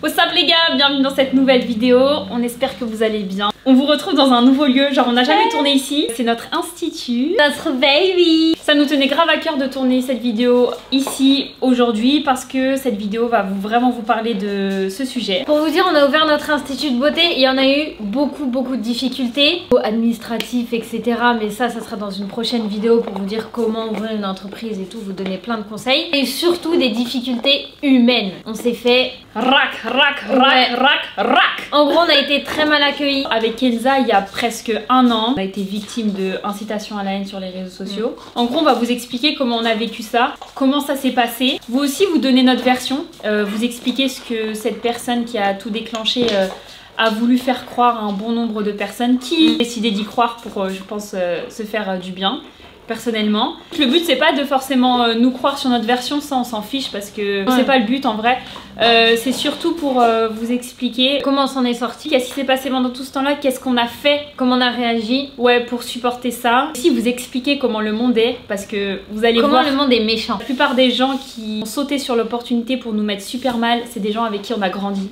What's up les gars, bienvenue dans cette nouvelle vidéo, on espère que vous allez bien. On vous retrouve dans un nouveau lieu, genre on n'a jamais tourné ici, c'est notre institut, notre baby. Ça nous tenait grave à cœur de tourner cette vidéo ici aujourd'hui parce que cette vidéo va vraiment vous parler de ce sujet. Pour vous dire, on a ouvert notre institut de beauté, il y en a eu beaucoup de difficultés administratives, etc. Mais ça sera dans une prochaine vidéo pour vous dire comment ouvrir une entreprise et tout, vous donner plein de conseils. Et surtout des difficultés humaines. On s'est fait rac. En gros, on a été très mal accueillis. Avec Kenza, il y a presque un an, on a été victime de incitation à la haine sur les réseaux sociaux. En gros, on va vous expliquer comment on a vécu ça, comment ça s'est passé. Vous aussi, vous donnez notre version, vous expliquez ce que cette personne qui a tout déclenché a voulu faire croire à un bon nombre de personnes qui ont décidé d'y croire pour, je pense, se faire du bien. Personnellement, le but c'est pas de forcément nous croire sur notre version, ça on s'en fiche parce que c'est pas le but en vrai. C'est surtout pour vous expliquer comment on s'en est sorti, qu'est-ce qui s'est passé pendant tout ce temps là, qu'est-ce qu'on a fait, comment on a réagi, ouais, pour supporter ça. Si vous expliquez comment le monde est, parce que vous allez comment voir le monde est méchant. La plupart des gens qui ont sauté sur l'opportunité pour nous mettre super mal, c'est des gens avec qui on a grandi.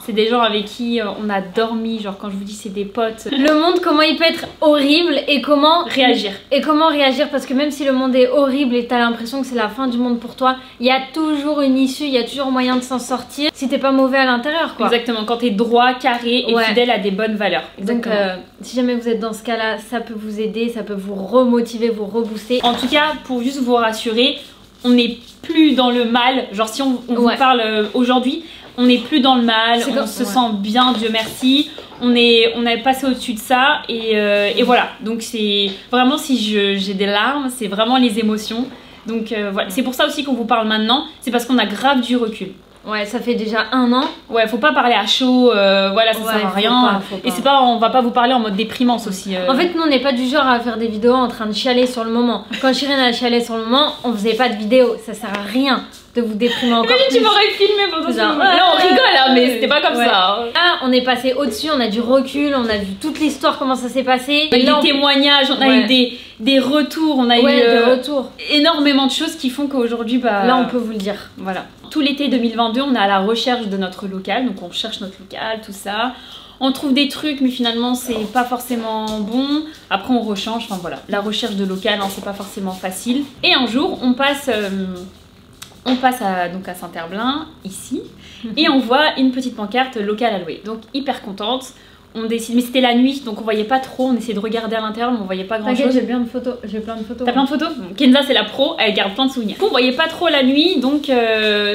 C'est des gens avec qui on a dormi, genre quand je vous dis c'est des potes. Le monde, comment il peut être horrible et comment réagir. Et comment réagir, parce que même si le monde est horrible et t'as l'impression que c'est la fin du monde pour toi, il y a toujours une issue, il y a toujours moyen de s'en sortir si t'es pas mauvais à l'intérieur quoi. Exactement, quand t'es droit, carré et fidèle à des bonnes valeurs. Exactement. Donc si jamais vous êtes dans ce cas là, ça peut vous aider, ça peut vous remotiver, vous rebooster. En tout cas, pour juste vous rassurer, on n'est plus dans le mal, genre si on vous parle aujourd'hui, on n'est plus dans le mal, on se sent bien, Dieu merci. On est passé au-dessus de ça et voilà. Donc c'est vraiment, si j'ai des larmes, c'est vraiment les émotions. Donc voilà, c'est pour ça aussi qu'on vous parle maintenant, c'est parce qu'on a grave du recul. Ouais, ça fait déjà un an. Ouais, faut pas parler à chaud, voilà, ça sert à rien. Faut pas. Et c'est pas, on va pas vous parler en mode déprimance aussi. En fait, nous on n'est pas du genre à faire des vidéos en train de chialer sur le moment. Quand Chirine a chialé sur le moment, on faisait pas de vidéo, ça sert à rien de vous déprimer encore plus. Tu m'aurais filmé pendant ce moment. Là on rigole hein, mais c'était pas comme ça. Là on est passé au-dessus, on a du recul, on a vu toute l'histoire, comment ça s'est passé. On a eu des témoignages, on a eu des retours, on a eu des retours. Énormément de choses qui font qu'aujourd'hui là on peut vous le dire. Voilà. Tout l'été 2022 on est à la recherche de notre local, donc on cherche notre local, tout ça. On trouve des trucs mais finalement c'est pas forcément bon. Après on rechange, enfin voilà. La recherche de local hein, c'est pas forcément facile. Et un jour on passe donc à Saint-Herblain, ici, et on voit une petite pancarte local à louer. Donc hyper contente, on décide, mais c'était la nuit, donc on voyait pas trop, on essayait de regarder à l'intérieur, mais on voyait pas grand chose. J'ai plein de photos, T'as plein de photos? Kenza c'est la pro, elle garde plein de souvenirs. On voyait pas trop la nuit, donc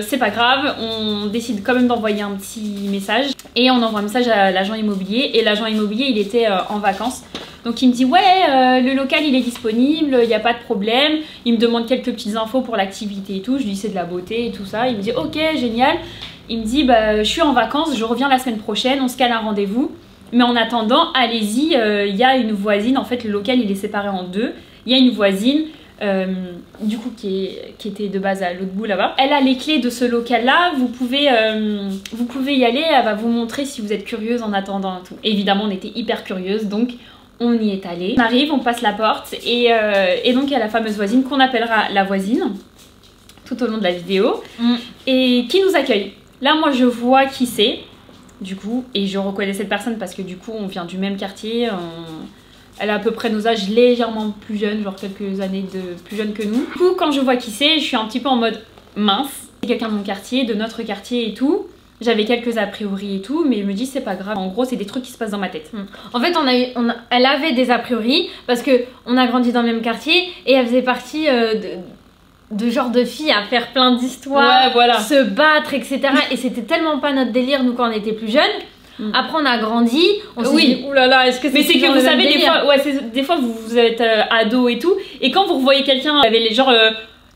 c'est pas grave, on décide quand même d'envoyer un petit message, et on envoie un message à l'agent immobilier, et l'agent immobilier il était en vacances. Donc il me dit ouais le local il est disponible, il n'y a pas de problème. Il me demande quelques petites infos pour l'activité et tout. Je lui dis c'est de la beauté et tout ça. Il me dit ok génial. Il me dit bah je suis en vacances, je reviens la semaine prochaine, on se cale un rendez-vous. Mais en attendant allez-y, il y a une voisine, en fait le local il est séparé en deux. Il y a une voisine du coup qui était de base à l'autre bout là-bas. Elle a les clés de ce local là, vous pouvez y aller, elle va vous montrer si vous êtes curieuse en attendant tout. Évidemment on était hyper curieuse donc on y est allé. On arrive, on passe la porte et donc il y a la fameuse voisine qu'on appellera la voisine tout au long de la vidéo et qui nous accueille. Là moi je vois qui c'est du coup et je reconnais cette personne parce que du coup on vient du même quartier. Elle a à peu près nos âges, légèrement plus jeunes, genre quelques années plus jeune que nous. Du coup quand je vois qui c'est, je suis un petit peu en mode mince. C'est quelqu'un de mon quartier, de notre quartier et tout. J'avais quelques a priori et tout, mais je me dis c'est pas grave. En gros, c'est des trucs qui se passent dans ma tête. En fait, elle avait des a priori parce que on a grandi dans le même quartier et elle faisait partie de genre de filles à faire plein d'histoires, se battre, etc. Et c'était tellement pas notre délire nous quand on était plus jeunes. Après on a grandi, on s'est dit oulala, est-ce que c'est... Mais c'est que vous savez des fois vous êtes ado et tout, et quand vous revoyez quelqu'un avec les genre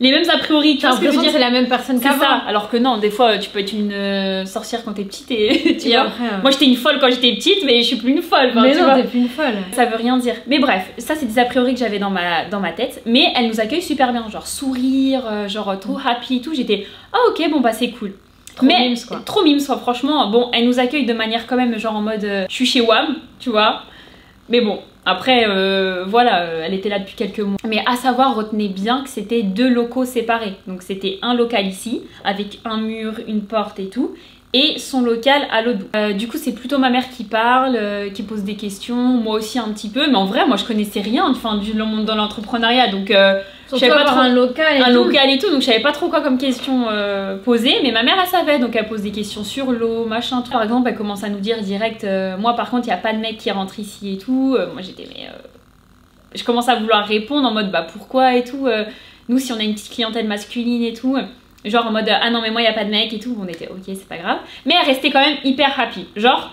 les mêmes a priori, tu vois ce que je veux dire, c'est la même personne qu'avant. C'est ça, alors que non, des fois tu peux être une sorcière quand t'es petite et tu vois. Après, moi j'étais une folle quand j'étais petite, mais je suis plus une folle. Mais non, t'es plus une folle. Ça veut rien dire. Mais bref, ça c'est des a priori que j'avais dans ma tête, mais elle nous accueille super bien, genre sourire, genre trop happy et tout. J'étais ah ok bon bah c'est cool. Mais mimes, quoi. Trop mimes quoi, franchement. Bon, elle nous accueille de manière quand même genre en mode je suis chez WAM, tu vois. Mais bon, après, voilà, elle était là depuis quelques mois. Mais à savoir, retenez bien que c'était 2 locaux séparés. Donc c'était un local ici, avec un mur, une porte et tout. et son local à l'autre bout. Du coup, c'est plutôt ma mère qui parle, qui pose des questions, moi aussi un petit peu, mais en vrai, moi je connaissais rien enfin, du monde dans l'entrepreneuriat, donc je savais pas trop un local et tout, donc je savais pas trop quoi comme question poser, mais ma mère elle savait, donc elle pose des questions sur l'eau, machin, tout. Par exemple, elle commence à nous dire direct, moi par contre, il y a pas de mec qui rentre ici et tout. Moi j'étais, mais je commence à vouloir répondre en mode, bah pourquoi et tout. Nous, si on a une petite clientèle masculine et tout. Genre en mode ah non mais moi y a pas de mec et tout, on était ok c'est pas grave, mais elle restait quand même hyper happy, genre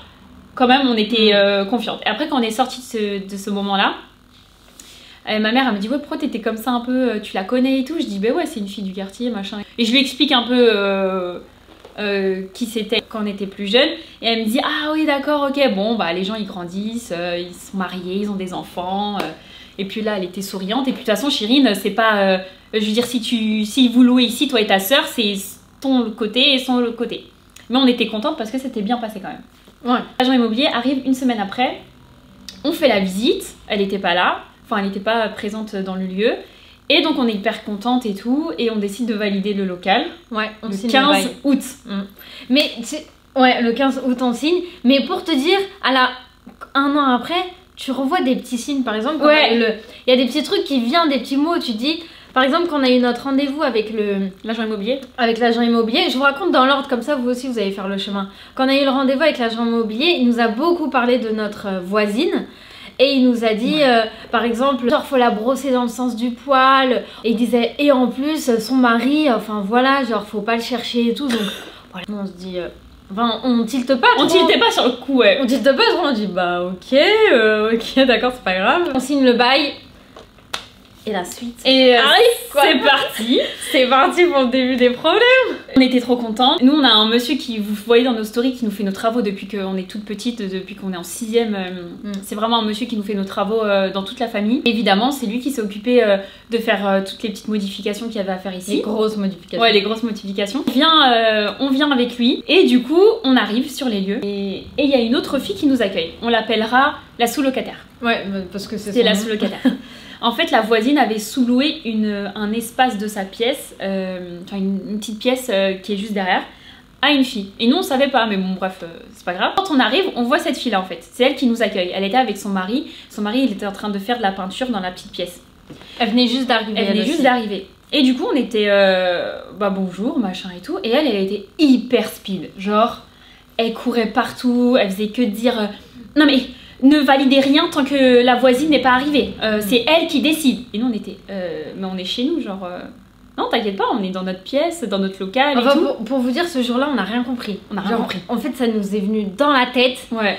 quand même on était confiante. Et après quand on est sorti de ce moment là, ma mère elle me dit ouais pourquoi t'étais comme ça un peu, tu la connais et tout. Je dis bah ouais c'est une fille du quartier machin, et je lui explique un peu qui c'était quand on était plus jeune, et elle me dit ah oui d'accord ok bon bah les gens ils grandissent, ils sont mariés, ils ont des enfants, et puis là elle était souriante, et puis de toute façon Chirine c'est pas je veux dire, si vous louez ici, toi et ta sœur, c'est ton côté et son côté. Mais on était contente parce que c'était bien passé quand même. Ouais. L'agent immobilier arrive une semaine après. On fait la visite. Elle n'était pas là. Enfin, elle n'était pas présente dans le lieu. Et donc, on est hyper contente et tout. Et on décide de valider le local. Ouais, on signe le 15 août. Mais, ouais, le 15 août, on signe. Mais pour te dire, un an après, tu revois des petits signes. Par exemple, il y a des petits trucs qui viennent, des petits mots. Tu dis... Par exemple, quand on a eu notre rendez-vous avec l'agent immobilier. Avec l'agent immobilier, je vous raconte dans l'ordre, comme ça vous aussi vous allez faire le chemin. Quand on a eu le rendez-vous avec l'agent immobilier, il nous a beaucoup parlé de notre voisine. Et il nous a dit, par exemple, genre faut la brosser dans le sens du poil. Et il disait, et en plus, son mari, enfin voilà, genre faut pas le chercher et tout. Donc voilà, on se dit... Enfin, on tilte pas trop. On tiltait pas sur le coup, ouais. On tilte pas trop, on dit bah ok, d'accord, c'est pas grave. On signe le bail. Et la suite. Et c'est parti. C'est parti pour le début des problèmes. On était trop contents. Nous, on a un monsieur qui, vous voyez dans nos stories, qui nous fait nos travaux depuis qu'on est toute petite, depuis qu'on est en 6ème. C'est vraiment un monsieur qui nous fait nos travaux dans toute la famille. Évidemment, c'est lui qui s'est occupé de faire toutes les petites modifications qu'il y avait à faire ici. Les grosses modifications. Ouais, les grosses modifications. On vient avec lui. Et du coup, on arrive sur les lieux. Et il y a une autre fille qui nous accueille. On l'appellera la sous-locataire. Ouais, parce que c'est la sous-locataire. En fait, la voisine avait sous-loué un espace de sa pièce, enfin une petite pièce qui est juste derrière, à une fille. Et nous, on savait pas, mais bon, bref, c'est pas grave. Quand on arrive, on voit cette fille-là, en fait. C'est elle qui nous accueille. Elle était avec son mari. Son mari, il était en train de faire de la peinture dans la petite pièce. Elle venait juste d'arriver. Et du coup, on était, bah bonjour, machin et tout. Et elle était hyper speed. Genre, elle courait partout, elle faisait que dire, non mais... Ne validez rien tant que la voisine n'est pas arrivée. C'est elle qui décide. Et nous on était, mais on est chez nous, genre, non t'inquiète pas, on est dans notre pièce, dans notre local et tout. Pour vous dire, ce jour-là, on n'a rien compris. On n'a rien compris. En fait, ça nous est venu dans la tête. Ouais.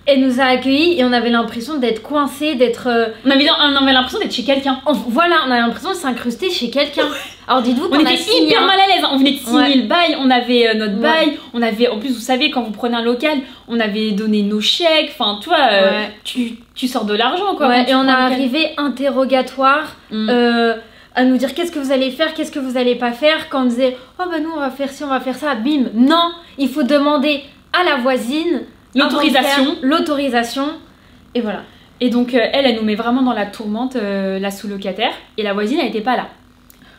Elle nous a accueillis et on avait l'impression d'être coincés, d'être... On avait l'impression d'être chez quelqu'un. Voilà, on avait l'impression de s'incruster chez quelqu'un. Alors dites-vous qu'on était hyper mal à l'aise. On venait de signer le bail, on avait notre bail, on avait... En plus, vous savez, quand vous prenez un local, on avait donné nos chèques. Enfin, tu vois, tu sors de l'argent, quoi. Ouais, et on est arrivé interrogatoire. À nous dire qu'est-ce que vous allez faire, qu'est-ce que vous allez pas faire. Quand on disait, oh bah nous on va faire ci, on va faire ça, bim. Non, il faut demander à la voisine... L'autorisation. Et voilà. Et donc elle nous met vraiment dans la tourmente, la sous-locataire. Et la voisine, elle était pas là.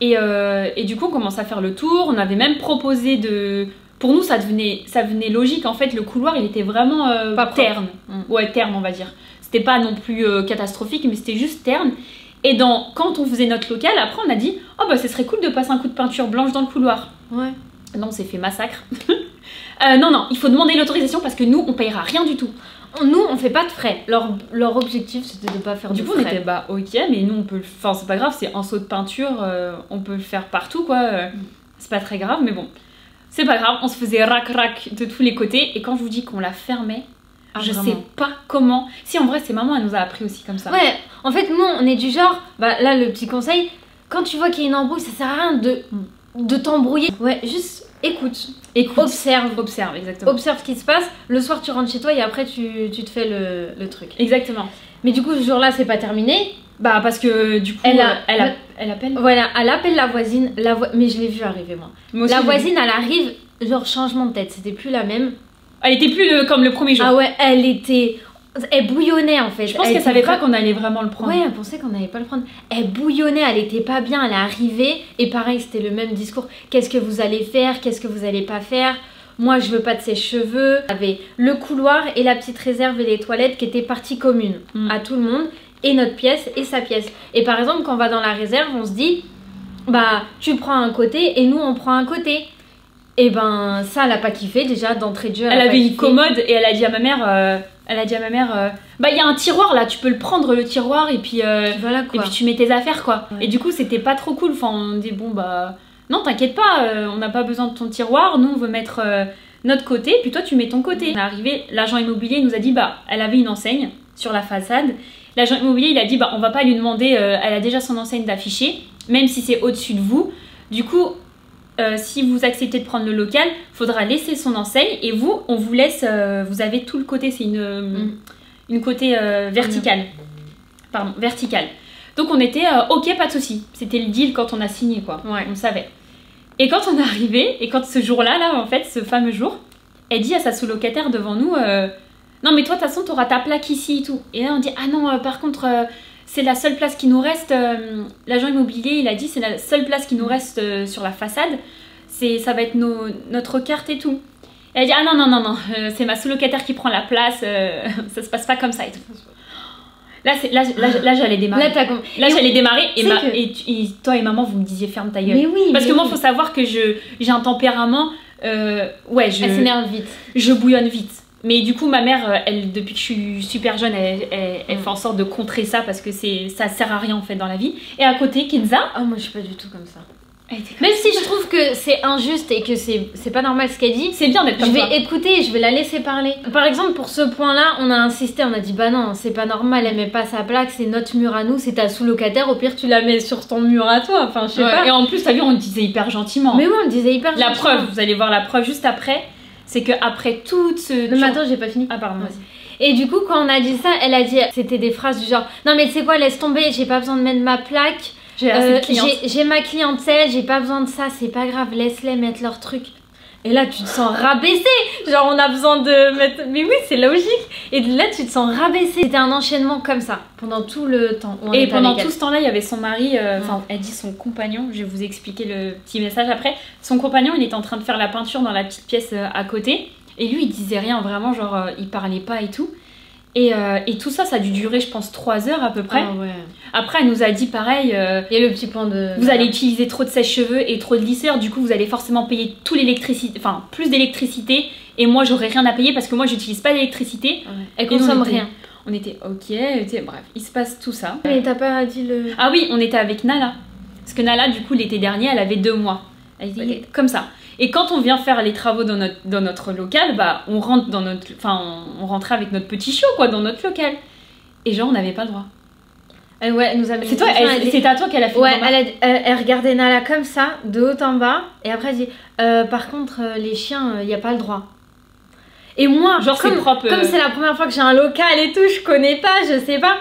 Et du coup, on commence à faire le tour. On avait même proposé de... Pour nous, ça venait logique. En fait, le couloir, il était vraiment terne. Ouais, terne, on va dire. C'était pas non plus catastrophique, mais c'était juste terne. Et quand on faisait notre local, après, on a dit, oh bah, ce serait cool de passer un coup de peinture blanche dans le couloir. Ouais. Non, on s'est fait massacre. Non, il faut demander l'autorisation parce que nous, on payera rien du tout. Nous, on fait pas de frais. Leur objectif, c'était de pas faire de frais. Du coup, on était, bah ok, mais nous, on peut Enfin, c'est pas grave, c'est un seau de peinture, on peut le faire partout, quoi. C'est pas très grave, mais bon. C'est pas grave, on se faisait rac-rac de tous les côtés. Et quand je vous dis qu'on la fermait, je sais pas comment. Si, en vrai, c'est maman, elle nous a appris aussi comme ça. Ouais, en fait, nous, on est du genre... Bah là, le petit conseil, quand tu vois qu'il y a une embrouille, ça sert à rien de t'embrouiller. Ouais, juste... Écoute, observe, exactement. Observe ce qui se passe. Le soir, tu rentres chez toi et après, tu te fais le truc. Exactement. Mais du coup, ce jour-là, c'est pas terminé. Bah, parce que du coup, elle appelle. Voilà, elle appelle la voisine. Mais je l'ai vue arriver, moi. La voisine, elle arrive, genre changement de tête. C'était plus la même. Elle était plus comme le premier jour. Ah ouais, elle bouillonnait en fait. Je pense qu'elle savait pas qu'on allait vraiment le prendre. Ouais, elle pensait qu'on allait pas le prendre. Elle bouillonnait, elle était pas bien, elle est arrivée. Et pareil, c'était le même discours. Qu'est-ce que vous allez faire? Qu'est-ce que vous allez pas faire? moi je veux pas de sèche-cheveux. Il y avait le couloir et la petite réserve et les toilettes qui étaient partie commune à tout le monde, et notre pièce et sa pièce. Et par exemple, quand on va dans la réserve, on se dit, bah tu prends un côté et nous on prend un côté. Et ben ça elle a pas kiffé déjà d'entrée de jeu. Elle avait une commode et elle a dit à ma mère, bah il y a un tiroir là, tu peux le prendre le tiroir et puis voilà, quoi. Et puis tu mets tes affaires quoi. Ouais. Et du coup c'était pas trop cool. Enfin on dit bon bah non t'inquiète pas, on n'a pas besoin de ton tiroir, nous on veut mettre notre côté, puis toi tu mets ton côté. On est arrivé, l'agent immobilier nous a dit bah elle avait une enseigne sur la façade. L'agent immobilier il a dit bah on va pas lui demander, elle a déjà son enseigne d'afficher, même si c'est au-dessus de vous. Du coup si vous acceptez de prendre le local, faudra laisser son enseigne et vous, on vous laisse, vous avez tout le côté, c'est une côté verticale. Pardon, verticale. Donc on était ok, pas de souci. C'était le deal quand on a signé quoi, on le savait. Et quand on est arrivé, et quand ce jour-là, en fait, ce fameux jour, elle dit à sa sous-locataire devant nous, non mais toi de toute façon t'auras ta plaque ici et tout. Et là on dit, ah non par contre... c'est la seule place qui nous reste, l'agent immobilier il a dit c'est la seule place qui nous reste sur la façade, ça va être notre carte et tout. Elle a dit ah non, c'est ma sous-locataire qui prend la place, ça se passe pas comme ça et tout. Là j'allais démarrer. Là j'allais démarrer et toi et maman vous me disiez ferme ta gueule. Mais oui, parce que moi faut savoir que j'ai un tempérament, elle s'énerve vite. Je bouillonne vite. Mais du coup, ma mère, elle, depuis que je suis super jeune, elle fait en sorte de contrer ça parce que ça sert à rien en fait dans la vie. Et à côté, Kenza. Ah, moi je suis pas du tout comme ça. Même si je trouve que c'est injuste et que c'est pas normal ce qu'elle dit, c'est bien d'être comme ça. Je vais écouter et je vais la laisser parler. Par exemple, pour ce point-là, on a insisté, on a dit bah non, c'est pas normal, elle met pas sa plaque, c'est notre mur à nous, c'est ta sous-locataire, au pire tu la mets sur ton mur à toi. Enfin, je sais pas. Et en plus, t'as vu, on le disait hyper gentiment. Mais oui, on le disait hyper gentiment. La preuve, vous allez voir la preuve juste après. C'est qu'après tout ce... Mais attends, j'ai pas fini. Ah pardon, vas-y. Et du coup, quand on a dit ça, elle a dit... C'était des phrases du genre... Non mais tu sais quoi, laisse tomber, j'ai pas besoin de mettre ma plaque. J'ai ma clientèle, j'ai pas besoin de ça, c'est pas grave, laisse-les mettre leur truc. Et là, tu te sens rabaissé. Genre, on a besoin de mettre... Mais oui, c'est logique. Et là, tu te sens rabaissé. C'était un enchaînement comme ça, pendant tout le temps. Et pendant tout ce temps-là, il y avait son mari, enfin, elle dit son compagnon, je vais vous expliquer le petit message après. Son compagnon, il était en train de faire la peinture dans la petite pièce à côté. Et lui, il disait rien, vraiment, genre, il parlait pas et tout. Et tout ça, ça a dû durer, je pense, 3 heures à peu près. Ah ouais. Après, elle nous a dit pareil. Il y a le petit point de... Vous allez utiliser trop de sèche-cheveux et trop de lisseur, du coup, vous allez forcément payer tout l'électricité, enfin, plus d'électricité. Et moi, j'aurais rien à payer parce que moi, j'utilise pas d'électricité. Ouais. Elle consomme rien. On était ok, bref, il se passe tout ça. Mais t'as pas dit le... Ah oui, on était avec Nala. Parce que Nala, du coup, l'été dernier, elle avait 2 mois. Elle était comme ça. Et quand on vient faire les travaux dans notre local, bah on rentre dans notre, on rentrait avec notre petit chiot quoi dans notre local. Et genre on n'avait pas le droit. Ouais, nous avait. C'est à toi qu'elle a fait. Ouais, elle regardait Nala comme ça, de haut en bas, et après elle dit par contre les chiens, il y a pas le droit. Et moi, genre comme c'est la première fois que j'ai un local et tout, je connais pas, je sais pas.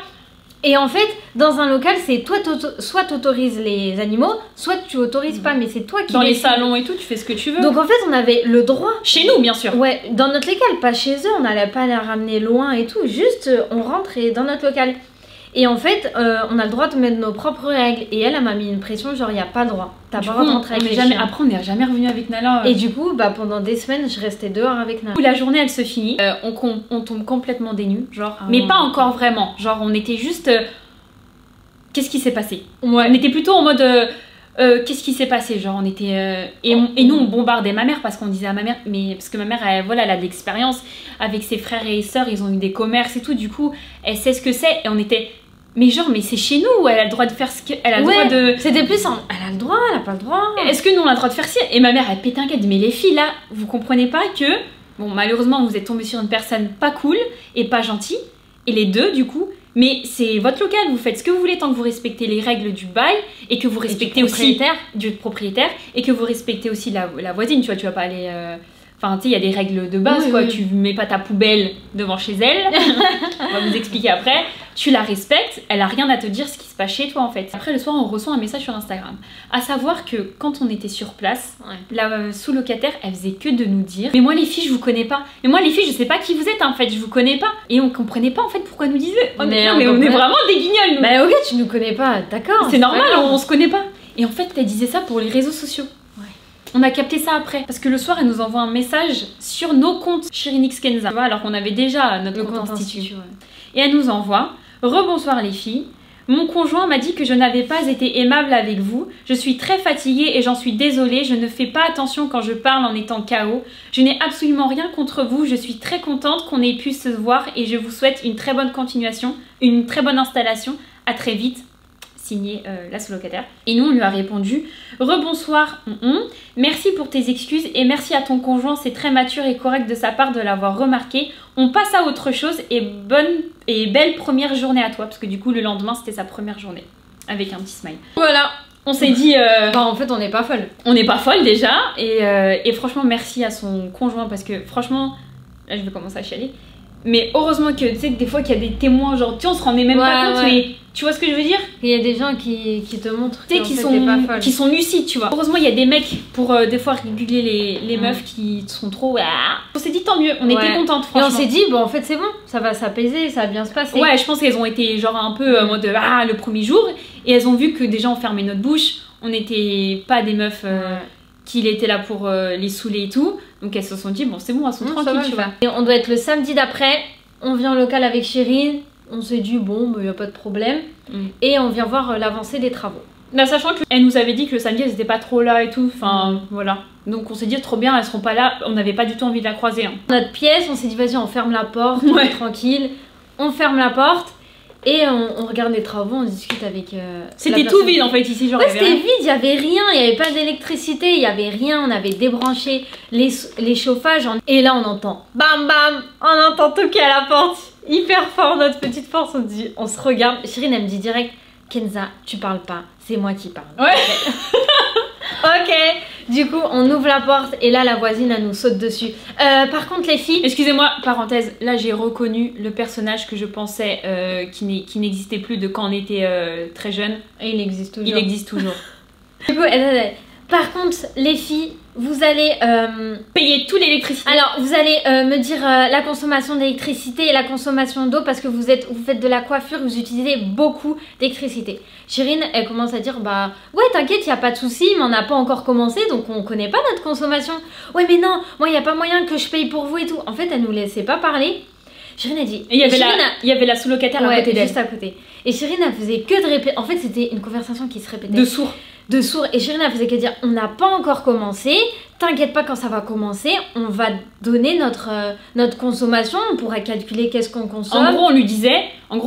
Et en fait, dans un local, c'est toi, soit t'autorises les animaux, soit tu autorises pas, mais c'est toi qui... Dans les salons et tout, tu fais ce que tu veux. Donc en fait, on avait le droit... Chez nous, bien sûr. Ouais, dans notre local, pas chez eux, on n'allait pas les ramener loin et tout, juste on rentre et dans notre local. Et en fait, on a le droit de mettre nos propres règles. Et elle m'a mis une pression, genre, il n'y a pas le droit. T'as pas le droit de rentrer avec les chiens. Après, on n'est jamais revenu avec Nala. Et du coup, bah, pendant des semaines, je restais dehors avec Nala. La journée, elle se finit. On tombe complètement des nues, genre. Mais pas encore vraiment. Genre, on était juste... Qu'est-ce qui s'est passé? Ouais. On était plutôt en mode... qu'est-ce qui s'est passé? Genre, on était... Et nous, on bombardait ma mère parce qu'on disait à ma mère... Mais parce que ma mère, elle a de l'expérience. Avec ses frères et sœurs, ils ont eu des commerces et tout. Du coup, elle sait ce que c'est. Et on était... Mais genre, mais c'est chez nous, elle a le droit de faire ce qu'elle a le droit de... C'était plus en... Elle a le droit, elle a pas le droit. Est-ce que nous, on a le droit de faire ci? Et ma mère, elle pétait un câble. Mais les filles, là, vous comprenez pas que... Bon, malheureusement, vous êtes tombées sur une personne pas cool et pas gentille. Et les deux, du coup... Mais c'est votre local, vous faites ce que vous voulez tant que vous respectez les règles du bail et que vous respectez aussi du propriétaire et que vous respectez aussi la voisine, tu vois, tu vas pas aller... Enfin, tu sais, il y a des règles de base, quoi. Tu mets pas ta poubelle devant chez elle. On va vous expliquer après. Tu la respectes, elle a rien à te dire ce qui se passe chez toi, en fait. Après, le soir, on reçoit un message sur Instagram. À savoir que quand on était sur place, la sous-locataire, elle faisait que de nous dire « Mais moi, les filles, je vous connais pas. Mais moi, les filles, je sais pas qui vous êtes, en fait. Je vous connais pas. » Et on comprenait pas, en fait, pourquoi elle nous disait « mais on est vraiment des guignols, nous. » Bah ok, tu nous connais pas, d'accord. C'est normal, on se connaît pas. Et en fait, elle disait ça pour les réseaux sociaux. On a capté ça après. Parce que le soir, elle nous envoie un message sur nos comptes Shirinix Kenza. Alors qu'on avait déjà notre compte institut. Et elle nous envoie « Rebonsoir les filles. Mon conjoint m'a dit que je n'avais pas été aimable avec vous. Je suis très fatiguée et j'en suis désolée. Je ne fais pas attention quand je parle en étant KO. Je n'ai absolument rien contre vous. Je suis très contente qu'on ait pu se voir et je vous souhaite une très bonne continuation, une très bonne installation. À très vite. » Signé la sous-locataire. Et nous, on lui a répondu « Rebonsoir, merci pour tes excuses et merci à ton conjoint. C'est très mature et correct de sa part de l'avoir remarqué. On passe à autre chose et bonne et belle première journée à toi. » Parce que du coup, le lendemain, c'était sa première journée. Avec un petit smile. Voilà. On s'est dit... en fait, on n'est pas folle. On n'est pas folle déjà. Et franchement, merci à son conjoint parce que franchement... Là, je vais commencer à chialer. Mais heureusement que, tu sais, que des fois, qu'il y a des témoins, genre, tu sais, on se rendait même pas compte, mais tu vois ce que je veux dire? Il y a des gens qui te montrent qui sont lucides, tu vois. Heureusement, il y a des mecs pour des fois réguler les meufs qui sont trop... On s'est dit tant mieux, on était contentes, franchement. Et on s'est dit, bon, en fait, c'est bon, ça va s'apaiser, ça va bien se passer. Ouais, je pense qu'elles ont été genre un peu en mode le premier jour, et elles ont vu que déjà on fermait notre bouche, on n'était pas des meufs... qu'il était là pour les saouler et tout. Donc elles se sont dit, bon c'est bon, elles sont tranquilles, tu vois. Et on doit être le samedi d'après, on vient au local avec Chérine, on s'est dit, bon, il n'y a pas de problème. Et on vient voir l'avancée des travaux. Là, sachant qu'elle nous avait dit que le samedi, elles n'étaient pas trop là et tout, enfin voilà. Donc on s'est dit, trop bien, elles seront pas là, on n'avait pas du tout envie de la croiser. Hein. Notre pièce, on s'est dit, vas-y, on ferme la porte, on est tranquille. On ferme la porte. Et on regarde les travaux, on discute avec... c'était tout vide en fait ici, genre c'était vide, il n'y avait rien, il n'y avait pas d'électricité, il n'y avait rien, on avait débranché les chauffages. Et là on entend bam bam, on entend toquer à la porte, hyper fort, notre petite force, on se regarde. Chérine elle me dit direct, Kenza, tu parles pas, c'est moi qui parle. Ouais. Ok, du coup on ouvre la porte et là la voisine elle nous saute dessus. Par contre les filles... Excusez-moi, parenthèse, là j'ai reconnu le personnage que je pensais qui n'existait plus de quand on était très jeune. Et il existe toujours. Il existe toujours. Du coup, par contre les filles, vous allez payer toute l'électricité. Alors vous allez me dire la consommation d'électricité et la consommation d'eau parce que vous faites de la coiffure, vous utilisez beaucoup d'électricité. Chérine elle commence à dire bah ouais t'inquiète y a pas de souci mais on n'a pas encore commencé donc on connaît pas notre consommation. Ouais mais non moi y a pas moyen que je paye pour vous et tout. En fait elle nous laissait pas parler. Chérine a dit... Et il y avait la sous-locataire à côté d'elle. Juste à côté. Et Chérine elle faisait que de répéter. En fait c'était une conversation qui se répétait. De sourd. Et Chérine elle faisait que dire on n'a pas encore commencé, t'inquiète pas quand ça va commencer, on va donner notre consommation, on pourra calculer qu'est-ce qu'on consomme. En gros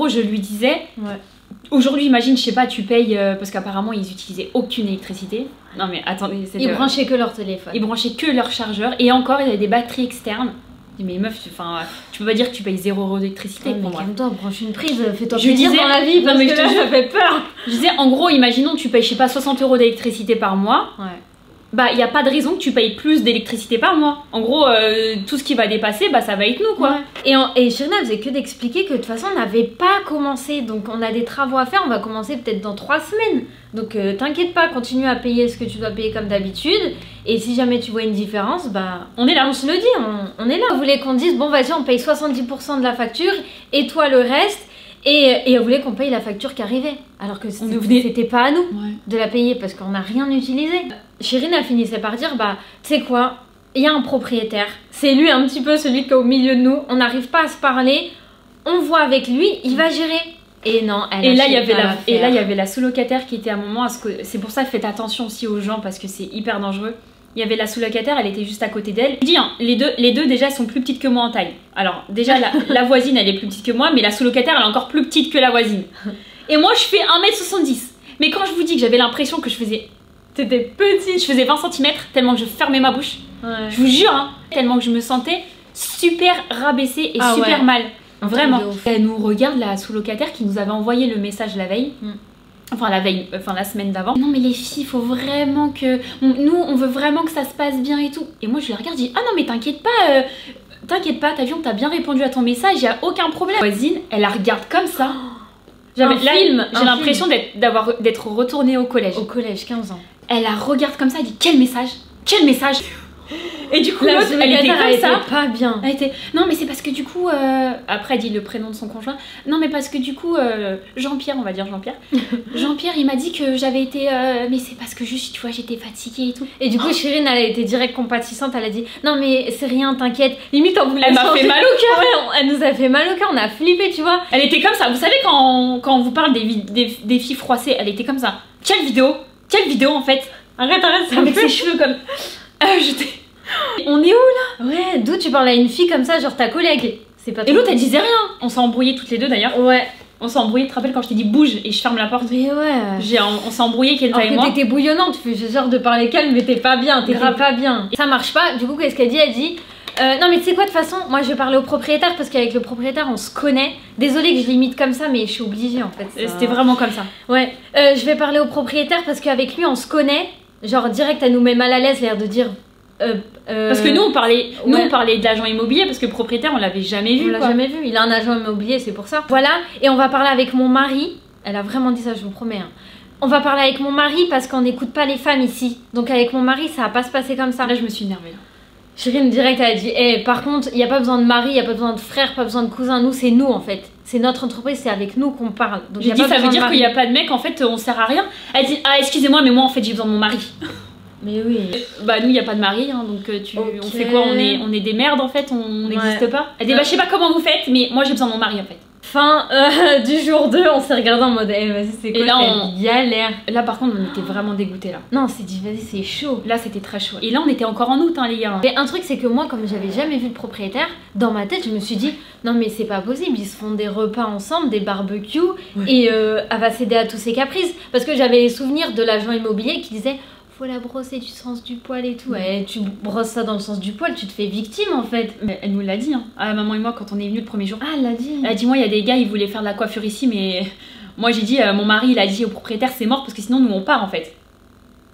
je lui disais aujourd'hui imagine je sais pas tu payes parce qu'apparemment ils utilisaient aucune électricité. Non mais attendez, ils branchaient que leur téléphone. Ils branchaient que leur chargeur et encore il y avait des batteries externes. Mais meuf, tu peux pas dire que tu payes 0 € d'électricité. Ouais, mais calme-toi, branche une prise, fais-toi plaisir dans la vie, parce que là, ça fait peur. Je disais, en gros, imaginons que tu payes, je sais pas, 60 € d'électricité par mois. Ouais. Bah, il y a pas de raison que tu payes plus d'électricité par mois. En gros, tout ce qui va dépasser, bah, ça va être nous, quoi. Ouais. Et Chérine faisait que d'expliquer que de toute façon, on n'avait pas commencé. Donc, on a des travaux à faire, on va commencer peut-être dans 3 semaines. Donc, t'inquiète pas, continue à payer ce que tu dois payer comme d'habitude. Et si jamais tu vois une différence, bah, on est là. On se le dit, on est là. On voulait qu'on dise, bon, vas-y, on paye 70% de la facture et toi le reste. Et on voulait qu'on paye la facture qui arrivait. Alors que c'était pas à nous de la payer parce qu'on n'a rien utilisé. Chérine a finissait par dire, bah, tu sais quoi, il y a un propriétaire. C'est lui un petit peu celui qui est au milieu de nous. On n'arrive pas à se parler. On voit avec lui, il va gérer. Et non, et là il y avait la sous-locataire qui était à un moment, c'est pour ça faites attention aussi aux gens parce que c'est hyper dangereux. Il y avait la sous-locataire, elle était juste à côté d'elle. Je dis, hein, les deux déjà elles sont plus petites que moi en taille. Alors déjà la voisine elle est plus petite que moi, mais la sous-locataire elle est encore plus petite que la voisine. Et moi je fais 1m70. Mais quand je vous dis que j'avais l'impression que je faisais... T'étais petite. Je faisais 20 cm tellement que je fermais ma bouche. Ouais. Je vous jure, hein, tellement que je me sentais super rabaissée et super mal. Vraiment. Elle nous regarde la sous-locataire qui nous avait envoyé le message la veille. Enfin la semaine d'avant. Non mais les filles, faut vraiment que... Nous, on veut vraiment que ça se passe bien et tout. Et moi je la regarde, je dis, ah non mais t'inquiète pas, t'as vu, on t'a bien répondu à ton message, y a aucun problème. La voisine, elle la regarde comme ça. J'ai l'impression d'être retournée au collège. Au collège, 15 ans. Elle la regarde comme ça, elle dit, quel message? Quel message? Et du coup, l'autre, elle était comme ça. Pas bien. Elle était, non, mais c'est parce que du coup, après, elle dit le prénom de son conjoint. Non, mais parce que du coup, Jean-Pierre, on va dire Jean-Pierre. Jean-Pierre, il m'a dit que j'avais été, mais c'est parce que juste, tu vois, j'étais fatiguée et tout. Et du coup, Chérine, elle a été direct compatissante. Elle a dit, non, mais c'est rien, t'inquiète. Limite, on voulait. Elle m'a fait mal au cœur. Ouais, elle nous a fait mal au cœur. On a flippé, tu vois. Elle était comme ça. Vous savez, quand on vous parle des filles froissées, elle était comme ça. Quelle vidéo en fait. Arrête, ça avec ses cheveux comme. On est où là? Ouais, d'où tu parles à une fille comme ça, genre ta collègue? C'est pas. Et l'autre elle disait rien. On s'est embrouillés toutes les deux d'ailleurs. Ouais. On s'est embrouillés, tu te rappelles quand je t'ai dit bouge et je ferme la porte? Mais ouais. On s'est embrouillés Kenza et moi. T'étais bouillonnante, tu fais genre de parler calme, mais t'es pas bien, t'es pas bien. Et ça marche pas, du coup qu'est-ce qu'elle dit? Elle dit non mais tu sais quoi, de toute façon, moi je vais parler au propriétaire parce qu'avec le propriétaire on se connaît. Désolée que je l'imite comme ça, mais je suis obligée en fait. C'était vraiment comme ça. Ouais, je vais parler au propriétaire parce qu'avec lui on se connaît. Genre direct elle nous met mal à l'aise, l'air de dire... Parce que nous on parlait de l'agent immobilier parce que le propriétaire on l'avait jamais vu. On l'a jamais vu, il a un agent immobilier, c'est pour ça. Voilà, et on va parler avec mon mari. Elle a vraiment dit ça, je vous promets. Hein. On va parler avec mon mari parce qu'on n'écoute pas les femmes ici. Donc avec mon mari ça va pas se passer comme ça. Là je me suis énervée. Chérine direct elle a dit par contre il n'y a pas besoin de mari, il n'y a pas besoin de frère, pas besoin de cousin, nous c'est nous en fait. C'est notre entreprise, c'est avec nous qu'on parle. Donc j'ai dit ça veut dire qu'il n'y a pas de mec en fait on sert à rien. Elle dit ah excusez-moi mais moi en fait j'ai besoin de mon mari. Mais oui. Bah nous il n'y a pas de mari hein, donc on fait quoi, on est des merdes en fait, on n'existe pas. Elle dit bah je sais pas comment vous faites mais moi j'ai besoin de mon mari en fait. Fin du jour 2, on s'est regardé en mode vas-y c'est quoi, là galère. Là par contre on était vraiment dégoûtés là. Non on s'est dit vas-y c'est chaud. Là c'était très chaud. Et là on était encore en août hein les gars. Mais un truc c'est que moi comme j'avais jamais vu le propriétaire, dans ma tête je me suis dit non mais c'est pas possible, ils se font des repas ensemble, des barbecues et elle va céder à tous ses caprices. Parce que j'avais les souvenirs de l'agent immobilier qui disait faut la brosser du sens du poil et tout. Et tu brosses ça dans le sens du poil, tu te fais victime en fait. Mais elle nous l'a dit, hein. Ah, maman et moi quand on est venu le premier jour. Ah, elle l'a dit. Elle a dit moi il y a des gars ils voulaient faire de la coiffure ici mais moi j'ai dit mon mari il a dit au propriétaire c'est mort parce que sinon nous on part en fait.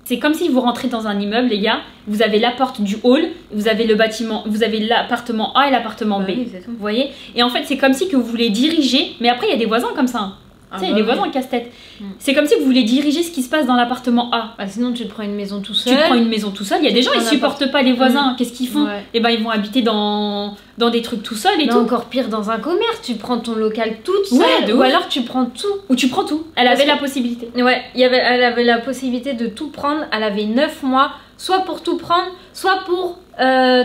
C'est comme si vous rentrez dans un immeuble les gars, vous avez la porte du hall, vous avez le bâtiment, vous avez l'appartement A et l'appartement B. Oui, c'est tout. Vous voyez? Et en fait c'est comme si que vous voulez diriger, mais après il y a des voisins comme ça. Hein. Tu sais, il y a des voisins casse-tête. C'est comme si vous voulez diriger ce qui se passe dans l'appartement A. Bah sinon, tu te prends une maison tout seul. Tu te prends une maison tout seul. Il y a des gens, ils supportent pas les voisins. Qu'est-ce qu'ils font? Et ben, ils vont habiter dans des trucs tout seuls et tout. Encore pire, dans un commerce, tu prends ton local toute seule. Ou alors tu prends tout. Ou tu prends tout. Elle avait la possibilité. Ouais, elle avait la possibilité de tout prendre. Elle avait 9 mois, soit pour tout prendre, soit pour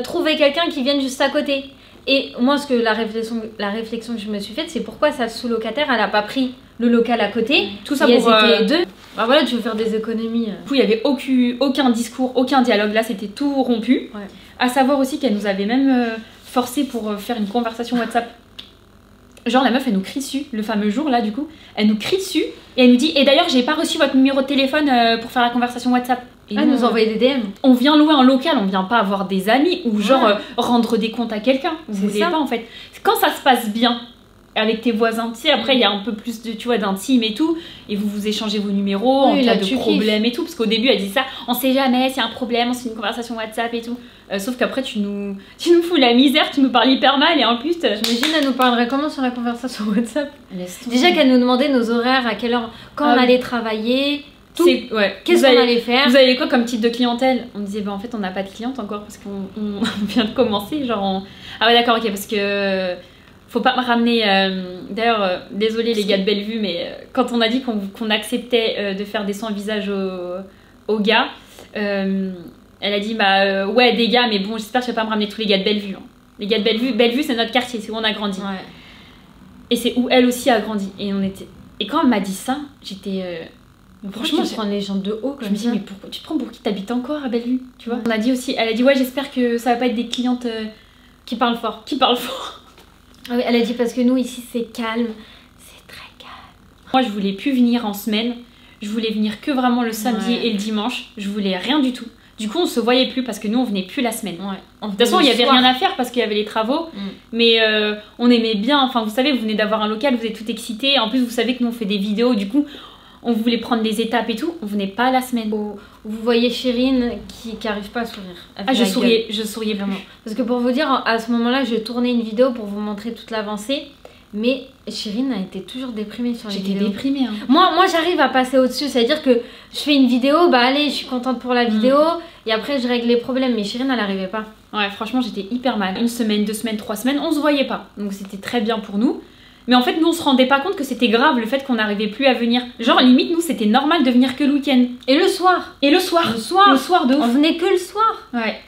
trouver quelqu'un qui vienne juste à côté. Et moi, la réflexion que je me suis faite, c'est pourquoi sa sous-locataire, elle a pas pris le local à côté. Tout ça pour deux. Bah voilà, tu veux faire des économies. Du coup, il y avait aucun discours, aucun dialogue. Là, c'était tout rompu. Ouais. À savoir aussi qu'elle nous avait même forcé pour faire une conversation WhatsApp. Genre, la meuf, elle nous crie dessus, le fameux jour là, du coup. Elle nous crie dessus et elle nous dit et d'ailleurs, j'ai pas reçu votre numéro de téléphone pour faire la conversation WhatsApp. Et elle nous envoyait des DM. On vient louer un local, on vient pas avoir des amis ou genre rendre des comptes à quelqu'un. Vous voulez pas en fait. Quand ça se passe bien avec tes voisins, tu sais, après il y a un peu plus de, tu vois, d'intime et tout, et vous échangez vos numéros en cas de problème et tout, parce qu'au début elle dit ça, on sait jamais s'il y a un problème, on se fait une conversation WhatsApp et tout. Sauf qu'après tu nous fous la misère, tu nous parles hyper mal et en plus j'imagine elle nous parlerait comment sur la conversation WhatsApp. Déjà qu'elle nous demandait nos horaires, à quelle heure, quand on allait travailler. Qu'est-ce qu'on allait faire? Vous avez quoi comme type de clientèle? On disait bah en fait on n'a pas de cliente encore parce qu'on vient de commencer genre ah ouais d'accord ok parce que faut pas me ramener d'ailleurs désolé les gars de Bellevue mais quand on a dit qu'on acceptait de faire des soins visage aux gars elle a dit bah ouais des gars mais bon j'espère que je vais pas me ramener tous les gars de Bellevue hein. Les gars de Bellevue c'est notre quartier, c'est où on a grandi et c'est où elle aussi a grandi et quand elle m'a dit ça j'étais franchement, je prends les gens de haut comme ça. Je me dis, mais tu te prends pour qui? T'habites encore à Bellevue, tu vois? On a dit aussi, elle a dit, ouais, j'espère que ça va pas être des clientes qui parlent fort. Ah oui, elle a dit, parce que nous, ici, c'est calme. C'est très calme. Moi, je voulais plus venir en semaine. Je voulais venir que vraiment le samedi et le dimanche. Je voulais rien du tout. Du coup, on se voyait plus parce que nous, on venait plus la semaine. De toute façon, il y avait rien à faire parce qu'il y avait les travaux. Mais on aimait bien. Enfin, vous savez, vous venez d'avoir un local, vous êtes tout excités. En plus, vous savez que nous, on fait des vidéos. Du coup, on voulait prendre des étapes et tout, on venait pas la semaine. Vous voyez Chérine qui arrive pas à sourire. Je souriais vraiment. Parce que pour vous dire, à ce moment-là, je tournais une vidéo pour vous montrer toute l'avancée. Mais Chirine a été toujours déprimée sur les vidéos. J'étais déprimée. Hein. Moi j'arrive à passer au-dessus, c'est-à-dire que je fais une vidéo, bah allez, je suis contente pour la vidéo, et après je règle les problèmes. Mais Chirine, elle n'arrivait pas. Ouais, franchement, j'étais hyper mal. 1 semaine, 2 semaines, 3 semaines, on se voyait pas. Donc c'était très bien pour nous. Mais en fait, nous, on se rendait pas compte que c'était grave le fait qu'on n'arrivait plus à venir. Genre, limite, nous, c'était normal de venir que le week-end. Et le soir. Et le soir. Le soir. Le soir de ouf. On venait que le soir. Ouais.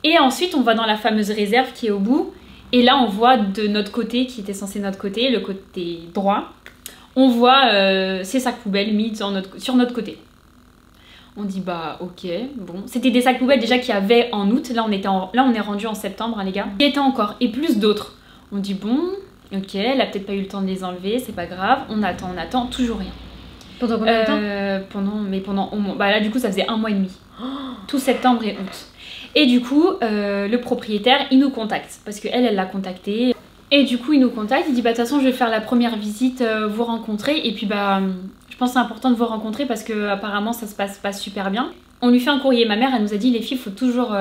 Et ensuite, on va dans la fameuse réserve qui est au bout. Et là, on voit de notre côté, qui était censé notre côté, le côté droit, on voit ces sacs poubelles mis sur notre côté. On dit bah ok, bon. C'était des sacs poubelles déjà qu'il y avait en août. Là, on est rendu en septembre, hein, les gars. Il y était encore, et plus d'autres. On dit bon, ok, elle a peut-être pas eu le temps de les enlever, c'est pas grave. On attend, toujours rien. Pendant combien de temps? Pendant au moins... Bah là, du coup, ça faisait 1 mois et demi. Tout septembre et août. Et du coup, le propriétaire, il nous contacte. Parce qu'elle l'a contacté. Et du coup, il nous contacte. Il dit, bah de toute façon, je vais faire la première visite, vous rencontrer. Et puis, bah, je pense que c'est important de vous rencontrer parce que apparemment ça se passe pas super bien. On lui fait un courrier. Ma mère, elle nous a dit, les filles, faut toujours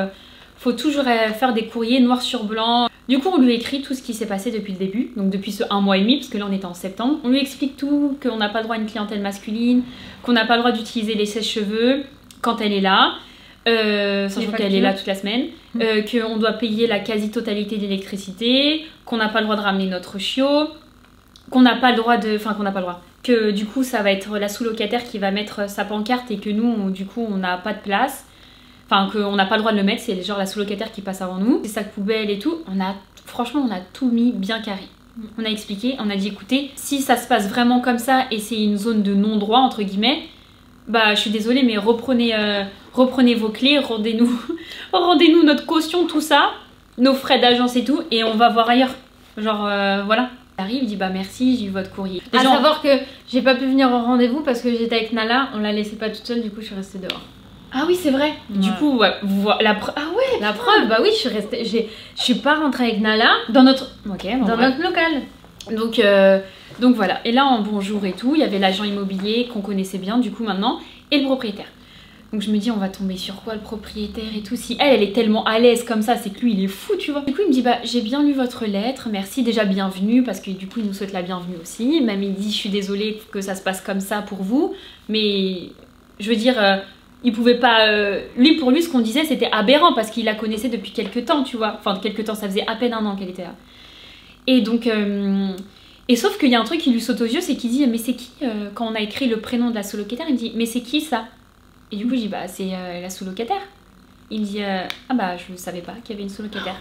faire des courriers noir sur blanc. Du coup, on lui écrit tout ce qui s'est passé depuis le début. Donc, depuis ce 1 mois et demi, parce que là, on était en septembre. On lui explique tout, qu'on n'a pas le droit à une clientèle masculine, qu'on n'a pas le droit d'utiliser les sèche-cheveux quand elle est là. Sachant qu'elle est là toute la semaine, qu'on doit payer la quasi-totalité d'électricité, qu'on n'a pas le droit de ramener notre chiot, qu'on n'a pas le droit que du coup ça va être la sous-locataire qui va mettre sa pancarte et que nous du coup on n'a pas de place, enfin qu'on n'a pas le droit de le mettre, c'est genre la sous-locataire qui passe avant nous, les sacs poubelles et tout, franchement on a tout mis bien carré. On a expliqué, on a dit écoutez, si ça se passe vraiment comme ça et c'est une zone de non-droit entre guillemets, bah je suis désolée mais reprenez vos clés, rendez-nous notre caution, tout ça, nos frais d'agence et tout, et on va voir ailleurs. Genre voilà. Il arrive, il dit bah merci, j'ai eu votre courrier. À savoir que j'ai pas pu venir au rendez-vous parce que j'étais avec Nala, on la laissait pas toute seule, du coup je suis restée dehors. Ah oui c'est vrai. Ouais. Du coup ouais, la preuve. Ah ouais. La preuve, bah oui je suis restée, je suis pas rentrée avec Nala dans notre local. Donc voilà, et là en bonjour et tout, il y avait l'agent immobilier qu'on connaissait bien du coup maintenant, et le propriétaire. Donc je me dis on va tomber sur quoi le propriétaire et tout, si elle est tellement à l'aise comme ça, c'est que lui il est fou tu vois. Du coup il me dit bah j'ai bien lu votre lettre, merci, déjà bienvenue, parce que du coup il nous souhaite la bienvenue aussi, même il dit je suis désolée que ça se passe comme ça pour vous, mais je veux dire il pouvait pas, pour lui ce qu'on disait c'était aberrant parce qu'il la connaissait depuis quelques temps tu vois, enfin quelques temps, ça faisait à peine 1 an qu'elle était là. Et donc et sauf qu'il y a un truc qui lui saute aux yeux, c'est qu'il dit mais c'est qui quand on a écrit le prénom de la sous-locataire, il me dit mais c'est qui ça? Et du coup je dis bah c'est la sous-locataire. Il me dit ah bah je savais pas qu'il y avait une sous-locataire.